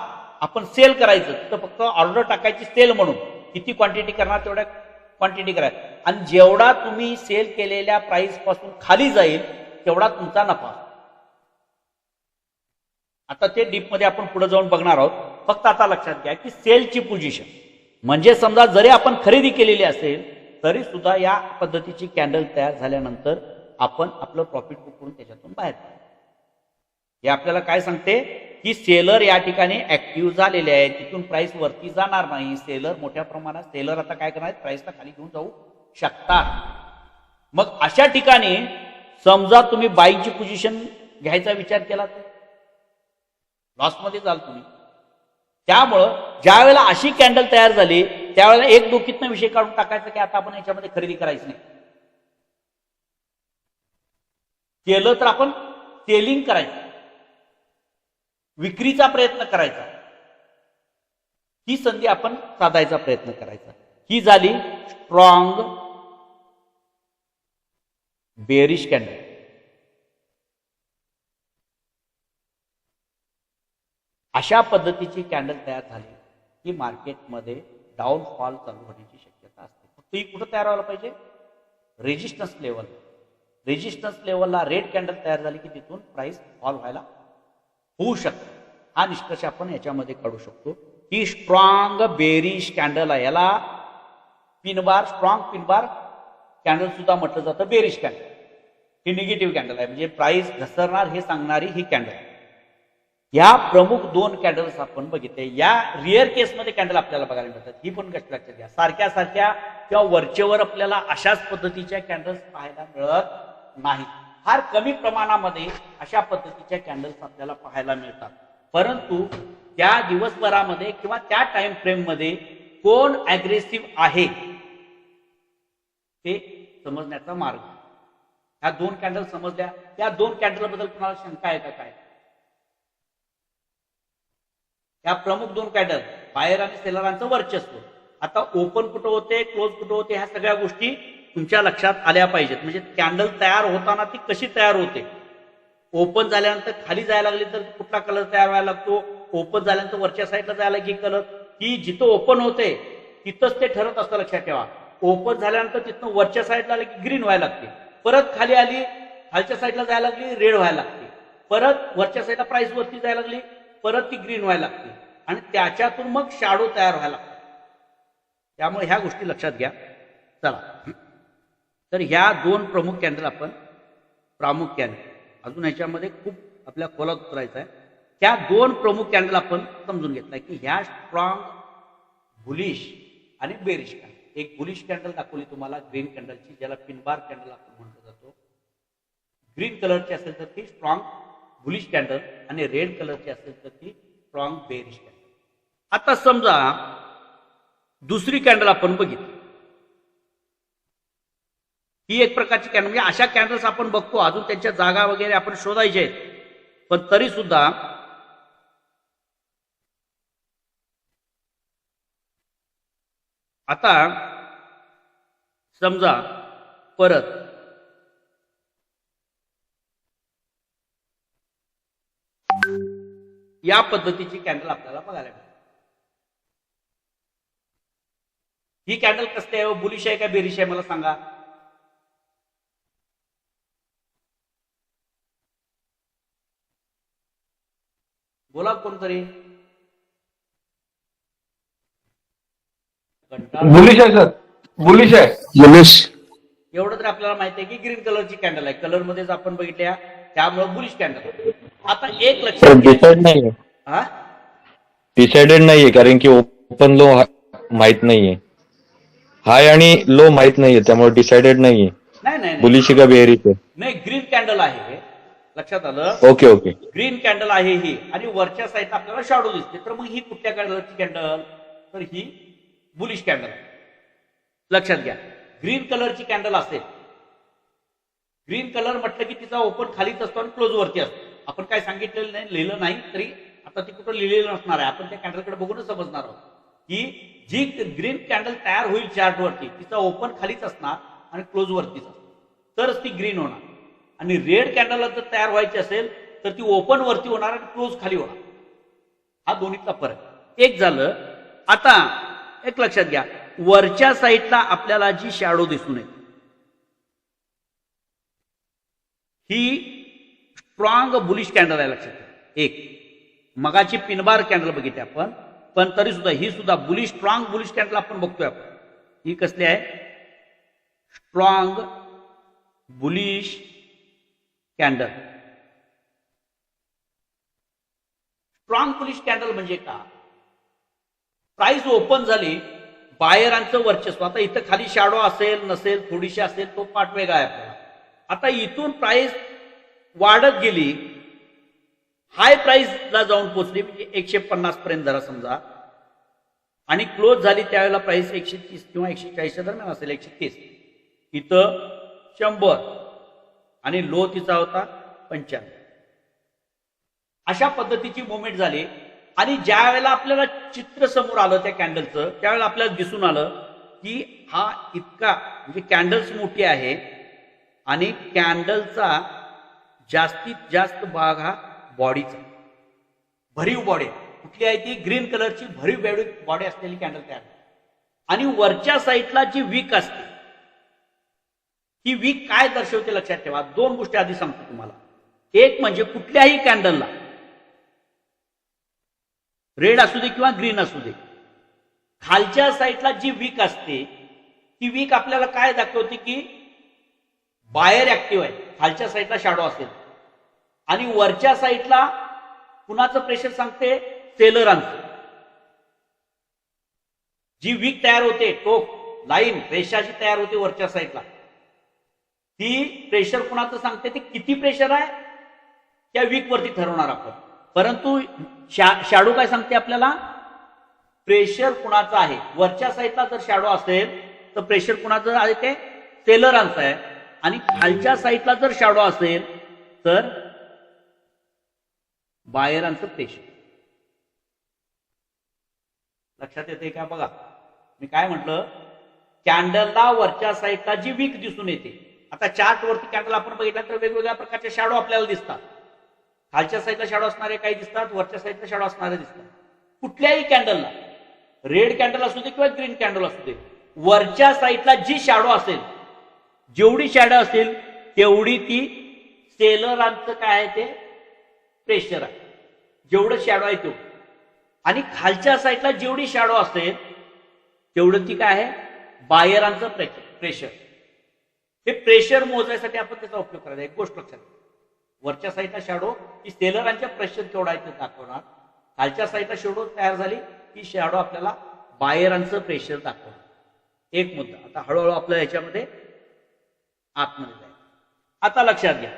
आपण सेल करायचं, तर फक्त ऑर्डर टाकायची सेल म्हणून, किती क्वांटिटी करणार तेवढ्या क्वांटिटी करायची आणि जेवढा तुम्ही सेल केलेल्या प्राइस पासून खाली जाईल तेवढा तुमचा नफा. आता ते डीप मध्ये आपण पुढे जाऊन बघणार आहोत. फक्त आता लक्षात घ्या की सेलची पोझिशन म्हणजे समजा जरी आपण खरेदी केलेली असेल तरी सुद्धा या पद्धतीची कॅन्डल तयार झाल्यानंतर आपण आपलं प्रॉफिट बुक करून त्याच्यातून बाहेर पडतो. हे आपल्याला काय सांगते की सेलर या ठिकाणी ऍक्टिव्ह झालेले आहेत, तिथून प्राइस वरती जाणार नाही. सेलर मोठ्या प्रमाणात सेलर आता काय करणार आहेत, प्राइसला खाली घेऊन जाऊ शकतात. मग अशा ठिकाणी समजा तुम्ही बाईची पोझिशन घ्यायचा विचार केला तर लॉसमध्ये जाल तुम्ही. त्यामुळं ज्या वेळेला अशी कॅन्डल तयार झाली त्यावेळेला एक डोकीतनं विषय काढून टाकायचा की आता आपण याच्यामध्ये खरेदी करायची नाही. केलं तर आपण सेलिंग करायचं, विक्रीचा प्रयत्न करायचा, ही संधी आपण साधायचा प्रयत्न करायचा. ही झाली स्ट्रॉंग बेरिश कॅन्डल. अशा पद्धतीची कॅन्डल तयार झाली की मार्केटमध्ये डाऊनफॉल चालू होण्याची शक्यता असते. फक्त ही कुठं तयार व्हायला पाहिजे, रेजिस्टन्स लेवल. रेजिस्टन्स लेवलला रेड कॅन्डल तयार झाली की तिथून प्राइस फॉल व्हायला होऊ शकते. हा निष्कर्ष आपण याच्यामध्ये काढू शकतो की स्ट्रॉंग बेरिश कॅन्डल आहे. याला पिनबार, स्ट्रॉंग पिनबार कॅन्डल सुद्धा म्हटलं जातं. बेरिश कॅन्डल ही निगेटिव्ह कॅन्डल आहे, म्हणजे प्राइस घसरणार हे सांगणारी ही कॅन्डल. या प्रमुख दोन कॅन्डल्स आपण बघितले. या रिअर केसमध्ये कॅन्डल आपल्याला बघायला मिळतात, ही पण गोष्ट लक्षात घ्या. सारख्या सारख्या किंवा वरचेवर आपल्याला अशाच पद्धतीच्या कॅन्डल्स पाहायला मिळत नाही. फार कमी प्रमाणामध्ये अशा पद्धतीच्या कॅन्डल्स आपल्याला पाहायला मिळतात. परंतु त्या दिवसभरामध्ये किंवा त्या टाइम फ्रेम मध्ये कोण अग्रेसिव्ह आहे ते समजण्याचा मार्ग. ह्या दोन कॅन्डल समजल्या, त्या दोन कॅन्डल बद्दल तुम्हाला शंका आहे का काय? या प्रमुख दोन कॅन्डल बायर आणि सेलरांचं वर्चस्व. आता ओपन कुठं होते, क्लोज कुठं होते, ह्या सगळ्या गोष्टी तुमच्या लक्षात आल्या पाहिजेत. म्हणजे कॅन्डल तयार होताना ती कशी तयार होते. ओपन झाल्यानंतर खाली जायला लागली तर कुठला कलर तयार व्हायला लागतो, ओपन झाल्यानंतर वरच्या साईडला जायला की कलर, की जिथं ओपन होते तिथंच ते ठरत असतं. लक्षात ठेवा, ओपन झाल्यानंतर तिथनं वरच्या साईडला आलं की ग्रीन व्हायला लागते, परत खाली आली खालच्या साईडला जायला लागली रेड व्हायला लागते, परत वरच्या साईडला प्राइस वरती जायला लागली परत ती ग्रीन व्हायला लागते आणि त्याच्यातून मग शॅडो तयार व्हायला लागतो. त्यामुळे ह्या गोष्टी लक्षात घ्या. चला, तर ह्या दोन प्रमुख कॅन्डल आपण प्रामुख्याने अजून ह्याच्यामध्ये खूप आपल्या खोलात उतरायचं आहे. ह्या दोन प्रमुख कॅन्डल आपण समजून घेतलाय की ह्या स्ट्रॉंग बुलिश आणि बेरिश कॅन्डल. एक बुलिश कॅन्डल दाखवली तुम्हाला ग्रीन कॅन्डलची, ज्याला पिनबार कॅन्डल आपण म्हटलं जातो. ग्रीन कलरची असेल तर ती स्ट्रॉंग बुलिश कॅन्डल आणि रेड कलरची असेल तर ती स्ट्रॉंग बेरिश कॅन्डल. आता समजा दुसरी कॅन्डल आपण बघितली, ही एक प्रकारची कॅन्डल. म्हणजे अशा कॅन्डल्स आपण बघतो, अजून त्यांच्या जागा वगैरे आपण शोधायचे आहेत, पण तरी सुद्धा आता समजा परत या पद्धतीची कॅन्डल आपल्याला बघायला मिळते. ही कॅन्डल कसली आहे, बुलिश आहे का बेरिश आहे मला सांगा. बोला कोणतरी. बुलिश आहे सर, बुलिश आहे. बुलिश. एवढं तरी आपल्याला माहिती आहे की ग्रीन कलरची कॅन्डल आहे, कलर मध्येच आपण बघितल्या त्यामुळे बुलिश कॅन्डल. आता एक लक्षात डिसाइड नाही, हा डिसाइडेड नाहीये कारण की ओपन लो माहित नाहीये, हाय आणि लो माहित नाहीये, त्यामुळे डिसाइडेड नाहीये नाही नाही नाही. बुलिश का बेअरिश आहे. नाही ग्रीन कॅन्डल आहे हे, लक्षात आलं. Okay okay. ग्रीन कॅन्डल आहे ही आणि वरच्या साईडला आपल्याला शॅडो दिसते, तर मग ही कुठल्या कलरची कॅन्डल, तर ही बुलिश कॅन्डल आहे. लक्षात घ्या, ग्रीन कलरची कॅन्डल असेल, ग्रीन कलर म्हटलं की तिचा ओपन खालीच असतो आणि क्लोज वरती असतो. आपण काय सांगितलेलं नाही, लिहिलं नाही तरी आता ती कुठं लिहिलेलं नसणार आहे, आपण त्या कॅन्डलकडे बघूनच समजणार आहोत की जी ग्रीन कॅन्डल तयार होईल चार्टवरती तिचा ओपन खालीच असणार आणि क्लोज वरतीच असणार, तरच ती ग्रीन होणार. आणि रेड कॅन्डल जर तयार व्हायची असेल तर ती ओपन वरती होणार आणि क्लोज खाली होणार. हा दोन्हीतला फरक. एक झालं. आता एक लक्षात घ्या, वरच्या साईडला आपल्याला जी शॅडो दिसून येते ही स्ट्रॉंग बुलिश कॅन्डल आहे. लक्षात घ्या, एक मगाची पिनबार कॅन्डल बघितली आपण, पण तरी सुद्धा ही सुद्धा बुलिश, स्ट्रॉंग बुलिश कॅन्डल आपण बघतोय. आपण ही कसली आहे, strong bullish candle. Strong bullish candle म्हणजे का, प्राइस ओपन झाली, बायरांचं वर्चस्व. आता इथं खाली शॅडो असेल नसेल थोडीशी असेल तो पार्ट वेगळा आहे आपल्याला. आता इथून प्राइस वाढत गेली, हाय प्राइसला जाऊन पोहोचली, म्हणजे 150 पर्यंत धरा समजा, आणि क्लोज झाली त्यावेळेला प्राइस 130 किंवा 140 दरम्यान असेल, 130. इथं 100 आणि लो तिचा होता 95. अशा पद्धतीची मुवमेंट झाली. आणि ज्या वेळेला आपल्याला चित्र समोर आलं त्या कॅन्डलचं, त्यावेळेला आपल्याला दिसून आलं की हा इतका म्हणजे कॅन्डल्स मोठी आहे आणि कॅन्डलचा जास्तीत जास्त भाग हा बॉडीचा, भरीव बॉडी. कुठली आहे ती, ग्रीन कलरची भरीव बॉडी असलेली कॅन्डल तयार. आणि वरच्या साईडला जी वीक असते, ही वीक काय दर्शवते लक्षात ठेवा. दोन गोष्टी आधी सांगतो तुम्हाला. एक म्हणजे कुठल्याही कॅन्डलला, रेड असू दे किंवा ग्रीन असू दे, खालच्या साईडला जी वीक असते ती वीक आपल्याला काय दाखवते की बायर ऍक्टिव्ह आहे, खालच्या साईडला शॅडो असेल. आणि वरच्या साईडला कुणाचं प्रेशर सांगते, सेलरांचं. जी वीक तयार होते, टोक लाईन रेषाची तयार होते वरच्या साईडला, ती प्रेशर कुणाचं सांगते, ते किती प्रेशर आहे त्या वीक वरती ठरवणार आपण. परंतु शॅडो काय सांगते आपल्याला, प्रेशर कुणाचं आहे. वरच्या साईडला जर शॅडो असेल तर प्रेशर कुणाचं आहे, ते सेलरांचं आहे. आणि खालच्या साईडला जर शॅडो असेल तर बायरांचं प्रेशर. लक्षात येते का बघा, मी काय म्हटलं, कॅन्डलला वरच्या साईडला जी वीक दिसून येते. आता चार्ट वरती कॅन्डल आपण बघितला तर वेगवेगळ्या प्रकारचे शॅडो आपल्याला दिसतात. खालच्या साईडला शॅडो असणारे काही दिसतात, वरच्या साईडला शॅडो असणारे दिसतात. कुठल्याही कॅन्डलला, रेड कॅन्डल असू दे किंवा ग्रीन कॅन्डल असू दे, वरच्या साईडला जी शॅडो असेल, जेवढी शॅडो असेल तेवढी ती सेलरांचं काय आहे, ते प्रेशर आहे. जेवढं शॅडो आहे तेवढं. आणि खालच्या साईडला जेवढी शॅडो असेल तेवढं ती काय आहे, बायरांचं प्रेशर. हे प्रेशर मोजायसाठी आपण त्याचा उपयोग करायचा. एक गोष्ट लक्षात, वरच्या साईडला शॅडो ही सेलरांच्या प्रेशर केवढा आहे ते दाखवणार, खालच्या साईडला शॅडो तयार झाली की शॅडो आपल्याला बायरांचं प्रेशर दाखवणार. एक मुद्दा. आता हळूहळू आपल्या ह्याच्यामध्ये आतमध्ये जाईल. आता लक्षात घ्या,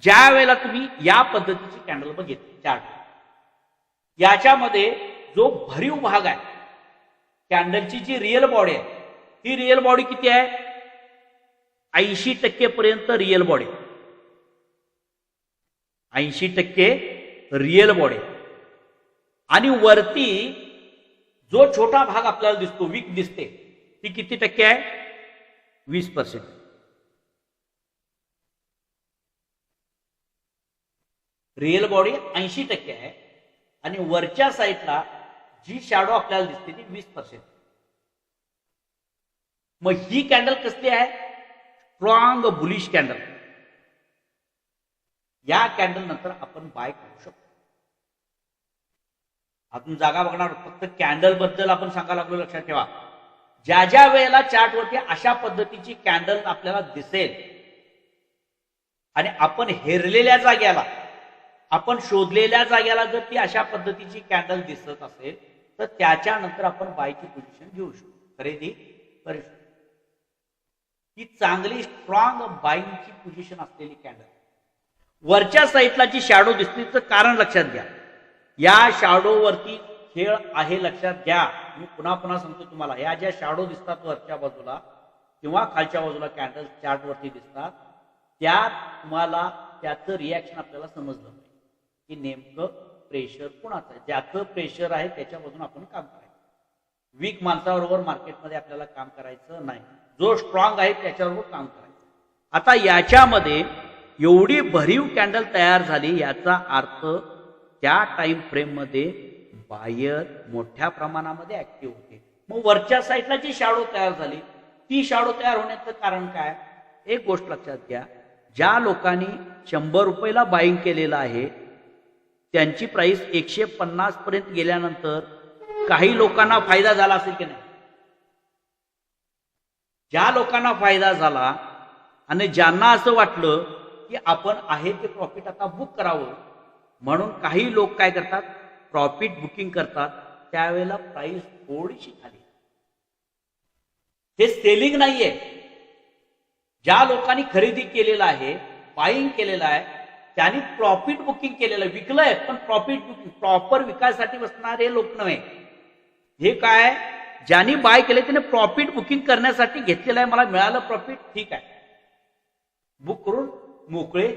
ज्या वेळेला तुम्ही या पद्धतीची कॅन्डल बघितली चार्ट, याच्यामध्ये जो भरीव भाग आहे कॅन्डलची, जी रिअल बॉडी आहे, ही रिअल बॉडी किती आहे, 80% पर्यंत रिअल बॉडी, 80% रिअल बॉडी. आणि वरती जो छोटा भाग आपल्याला दिसतो, वीक दिसते, ती किती टक्के आहे? 20%. रिअल बॉडी 80% आहे आणि वरच्या साईडला जी शॅडो आपल्याला दिसते ती 20%. मग ही कॅन्डल कसली आहे? Strong bullish candle. या कॅन्डल नंतर आपण बाय करू शकतो. आपण जागा बघणार, फक्त कॅन्डल बद्दल आपण सांगायला लागलो. लक्षात ठेवा, ज्या ज्या वेळेला चार्टवरती अशा पद्धतीची कॅन्डल आपल्याला दिसेल आणि आपण हेरलेल्या जाग्याला, आपण शोधलेल्या जाग्याला जर ती अशा पद्धतीची कॅन्डल दिसत असेल तर त्याच्यानंतर आपण बायची पोझिशन घेऊ शकतो, खरेदी करू शकतो. ही चांगली स्ट्रॉंग बाईंगची पोझिशन असलेली कॅन्डल. वरच्या साईडला जी शॅडो दिसते तर कारण लक्षात घ्या, या शॅडोवरती खेळ आहे. लक्षात घ्या, मी पुन्हा पुन्हा सांगतो तुम्हाला, या ज्या शॅडो दिसतात वरच्या बाजूला किंवा खालच्या बाजूला कॅन्डल चार्टवरती दिसतात, त्यात तुम्हाला त्याचं रिॲक्शन आपल्याला समजलं पाहिजे की नेमकं प्रेशर कोणाचं आहे. ज्याचं प्रेशर आहे त्याच्यामधून आपण काम करायचं. वीक माणसाबरोबर मार्केटमध्ये आपल्याला काम करायचं नाही. जो स्ट्रॉंग आहे त्याच्याबरोबर काम करायचं. आता याच्यामध्ये एवढी भरीव कॅन्डल तयार झाली, याचा अर्थ त्या टाइम फ्रेम मध्ये बायर मोठ्या प्रमाणामध्ये ऍक्टिव्ह होते. मग वरच्या साईडला जी शॅडो तयार झाली, ती शॅडो तयार होण्याचं कारण काय? एक गोष्ट लक्षात घ्या, ज्या लोकांनी 100 रुपयाला बाईंग केलेलं आहे त्यांची प्राइस 150 पर्यंत गेल्यानंतर काही लोकांना फायदा झाला असेल की नाही? ज्या लोकांना फायदा झाला आणि ज्यांना असं वाटलं की आपण आहे ते प्रॉफिट आता बुक करावं, म्हणून काही लोक काय करतात, प्रॉफिट बुकिंग करतात. त्यावेळेला प्राइस थोडीशी खाली. हे सेलिंग नाहीये. ज्या लोकांनी खरेदी केलेला आहे, बाईंग केलेला आहे, त्यांनी प्रॉफिट बुकिंग केलेलं, विकलंय पण प्रॉफिट बुकिंग, प्रॉपर विकायसाठी बसणारे लोक नव्हे. हे काय, ज्यांनी बाय केले त्याने प्रॉफिट बुकिंग करण्यासाठी घेतलेलं आहे. मला मिळालं प्रॉफिट, ठीक आहे, बुक करून मोकळे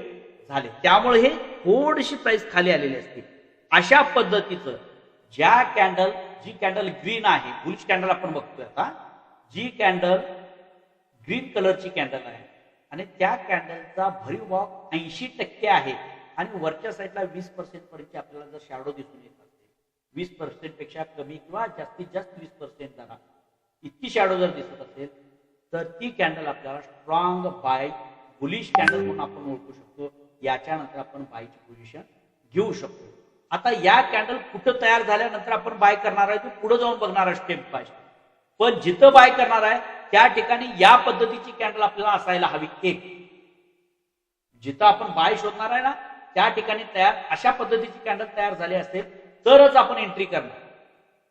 झाले. त्यामुळे हे थोडीशी प्राइस खाली आलेली असते. अशा पद्धतीचं ज्या कॅन्डल, जी कॅन्डल ग्रीन आहे, बुलिश कॅन्डल आपण बघतोय आता, जी कॅन्डल ग्रीन कलरची कॅन्डल आहे आणि त्या कॅन्डलचा भरीव भाव 80% आहे आणि वरच्या साईडला 20% पर्यंत आपल्याला जर शॅडो दिसून येत असेल, 20% पेक्षा कमी किंवा जास्तीत जास्त 20% झाला इतकी शॅडो जर दिसत असेल तर ती कॅन्डल आपल्याला स्ट्रॉंग बाय बुलिश कॅन्डल म्हणून आपण ओळखू शकतो. याच्यानंतर आपण बायची पोझिशन घेऊ शकतो. आता या कॅन्डल कुठं तयार झाल्यानंतर आपण बाय करणार आहे, तो पुढे जाऊन बघणार आहे स्टेप बाय स्टेप. पण जिथं बाय करणार आहे त्या ठिकाणी या पद्धतीची कॅन्डल आपल्याला असायला हवी. एक, जिथं आपण बाय शोधणार आहे ना त्या ठिकाणी तयार अशा पद्धतीची कॅन्डल तयार झाली असेल तरच आपण एंट्री करणार,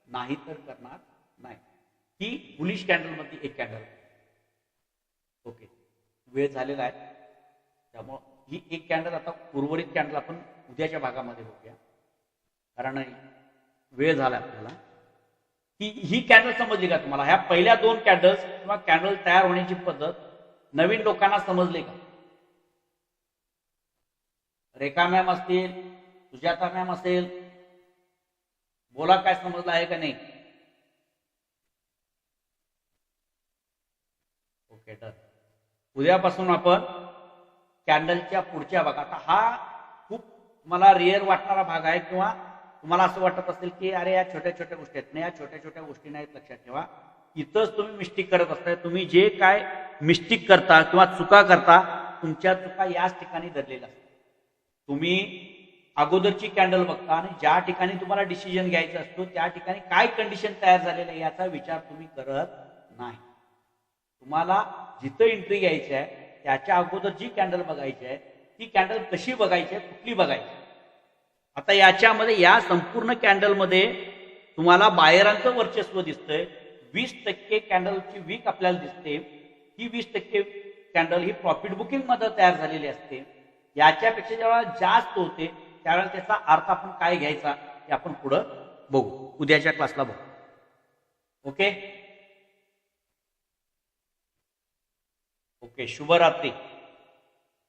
नाही तर करणार नाही. ही बुलिश कॅन्डल मध्ये एक कॅन्डल. ओके, वेळ झालेला आहे त्यामुळे ही एक कॅन्डल, आता उर्वरित कॅन्डल आपण उद्याच्या भागामध्ये बघूया कारण वेळ झाला आपल्याला. ही कॅन्डल समजली का तुम्हाला? ह्या पहिल्या 2 कॅन्डल्स किंवा कॅन्डल तयार होण्याची पद्धत नवीन लोकांना समजली का? रेखा मॅम असतील, सुजाता मॅम असेल, बोला काय समजलं आहे का नाही? Okay, done. उद्यापासून आपण कॅन्डलच्या पुढच्या भागात, हा खूप मला रिअर वाटणारा भाग आहे किंवा तुम्हाला असं वाटत असेल की अरे या छोट्या छोट्या गोष्टी आहेत. नाही, या छोट्या छोट्या गोष्टी नाहीत. लक्षात ठेवा, इथंच तुम्ही मिस्टेक करत असताय. तुम्ही जे काय मिस्टेक करता किंवा चुका करता, तुमच्या चुका याच ठिकाणी धरलेल्या असतात. तुम्ही अगोदरची कॅन्डल बघता आणि ज्या ठिकाणी तुम्हाला डिसिजन घ्यायचा असतो त्या ठिकाणी काय कंडिशन तयार झालेलं आहे याचा विचार तुम्ही करत नाही. तुम्हाला जिथं एंट्री घ्यायची आहे त्याच्या अगोदर जी कॅन्डल बघायची आहे ती कॅन्डल कशी बघायची आहे, कुठली बघायची. आता याच्यामध्ये या संपूर्ण कॅन्डलमध्ये तुम्हाला बायरांचं वर्चस्व दिसतंय. 20% कॅन्डलची वीक आपल्याला दिसते. ही 20% कॅन्डल ही प्रॉफिट बुकिंग मध्ये तयार झालेली असते. याच्यापेक्षा जेव्हा जास्त होते त्यावेळेला त्याचा अर्थ आपण काय घ्यायचा हे आपण पुढे बघू, उद्याच्या क्लासला बघू. ओके, शुभरात्री.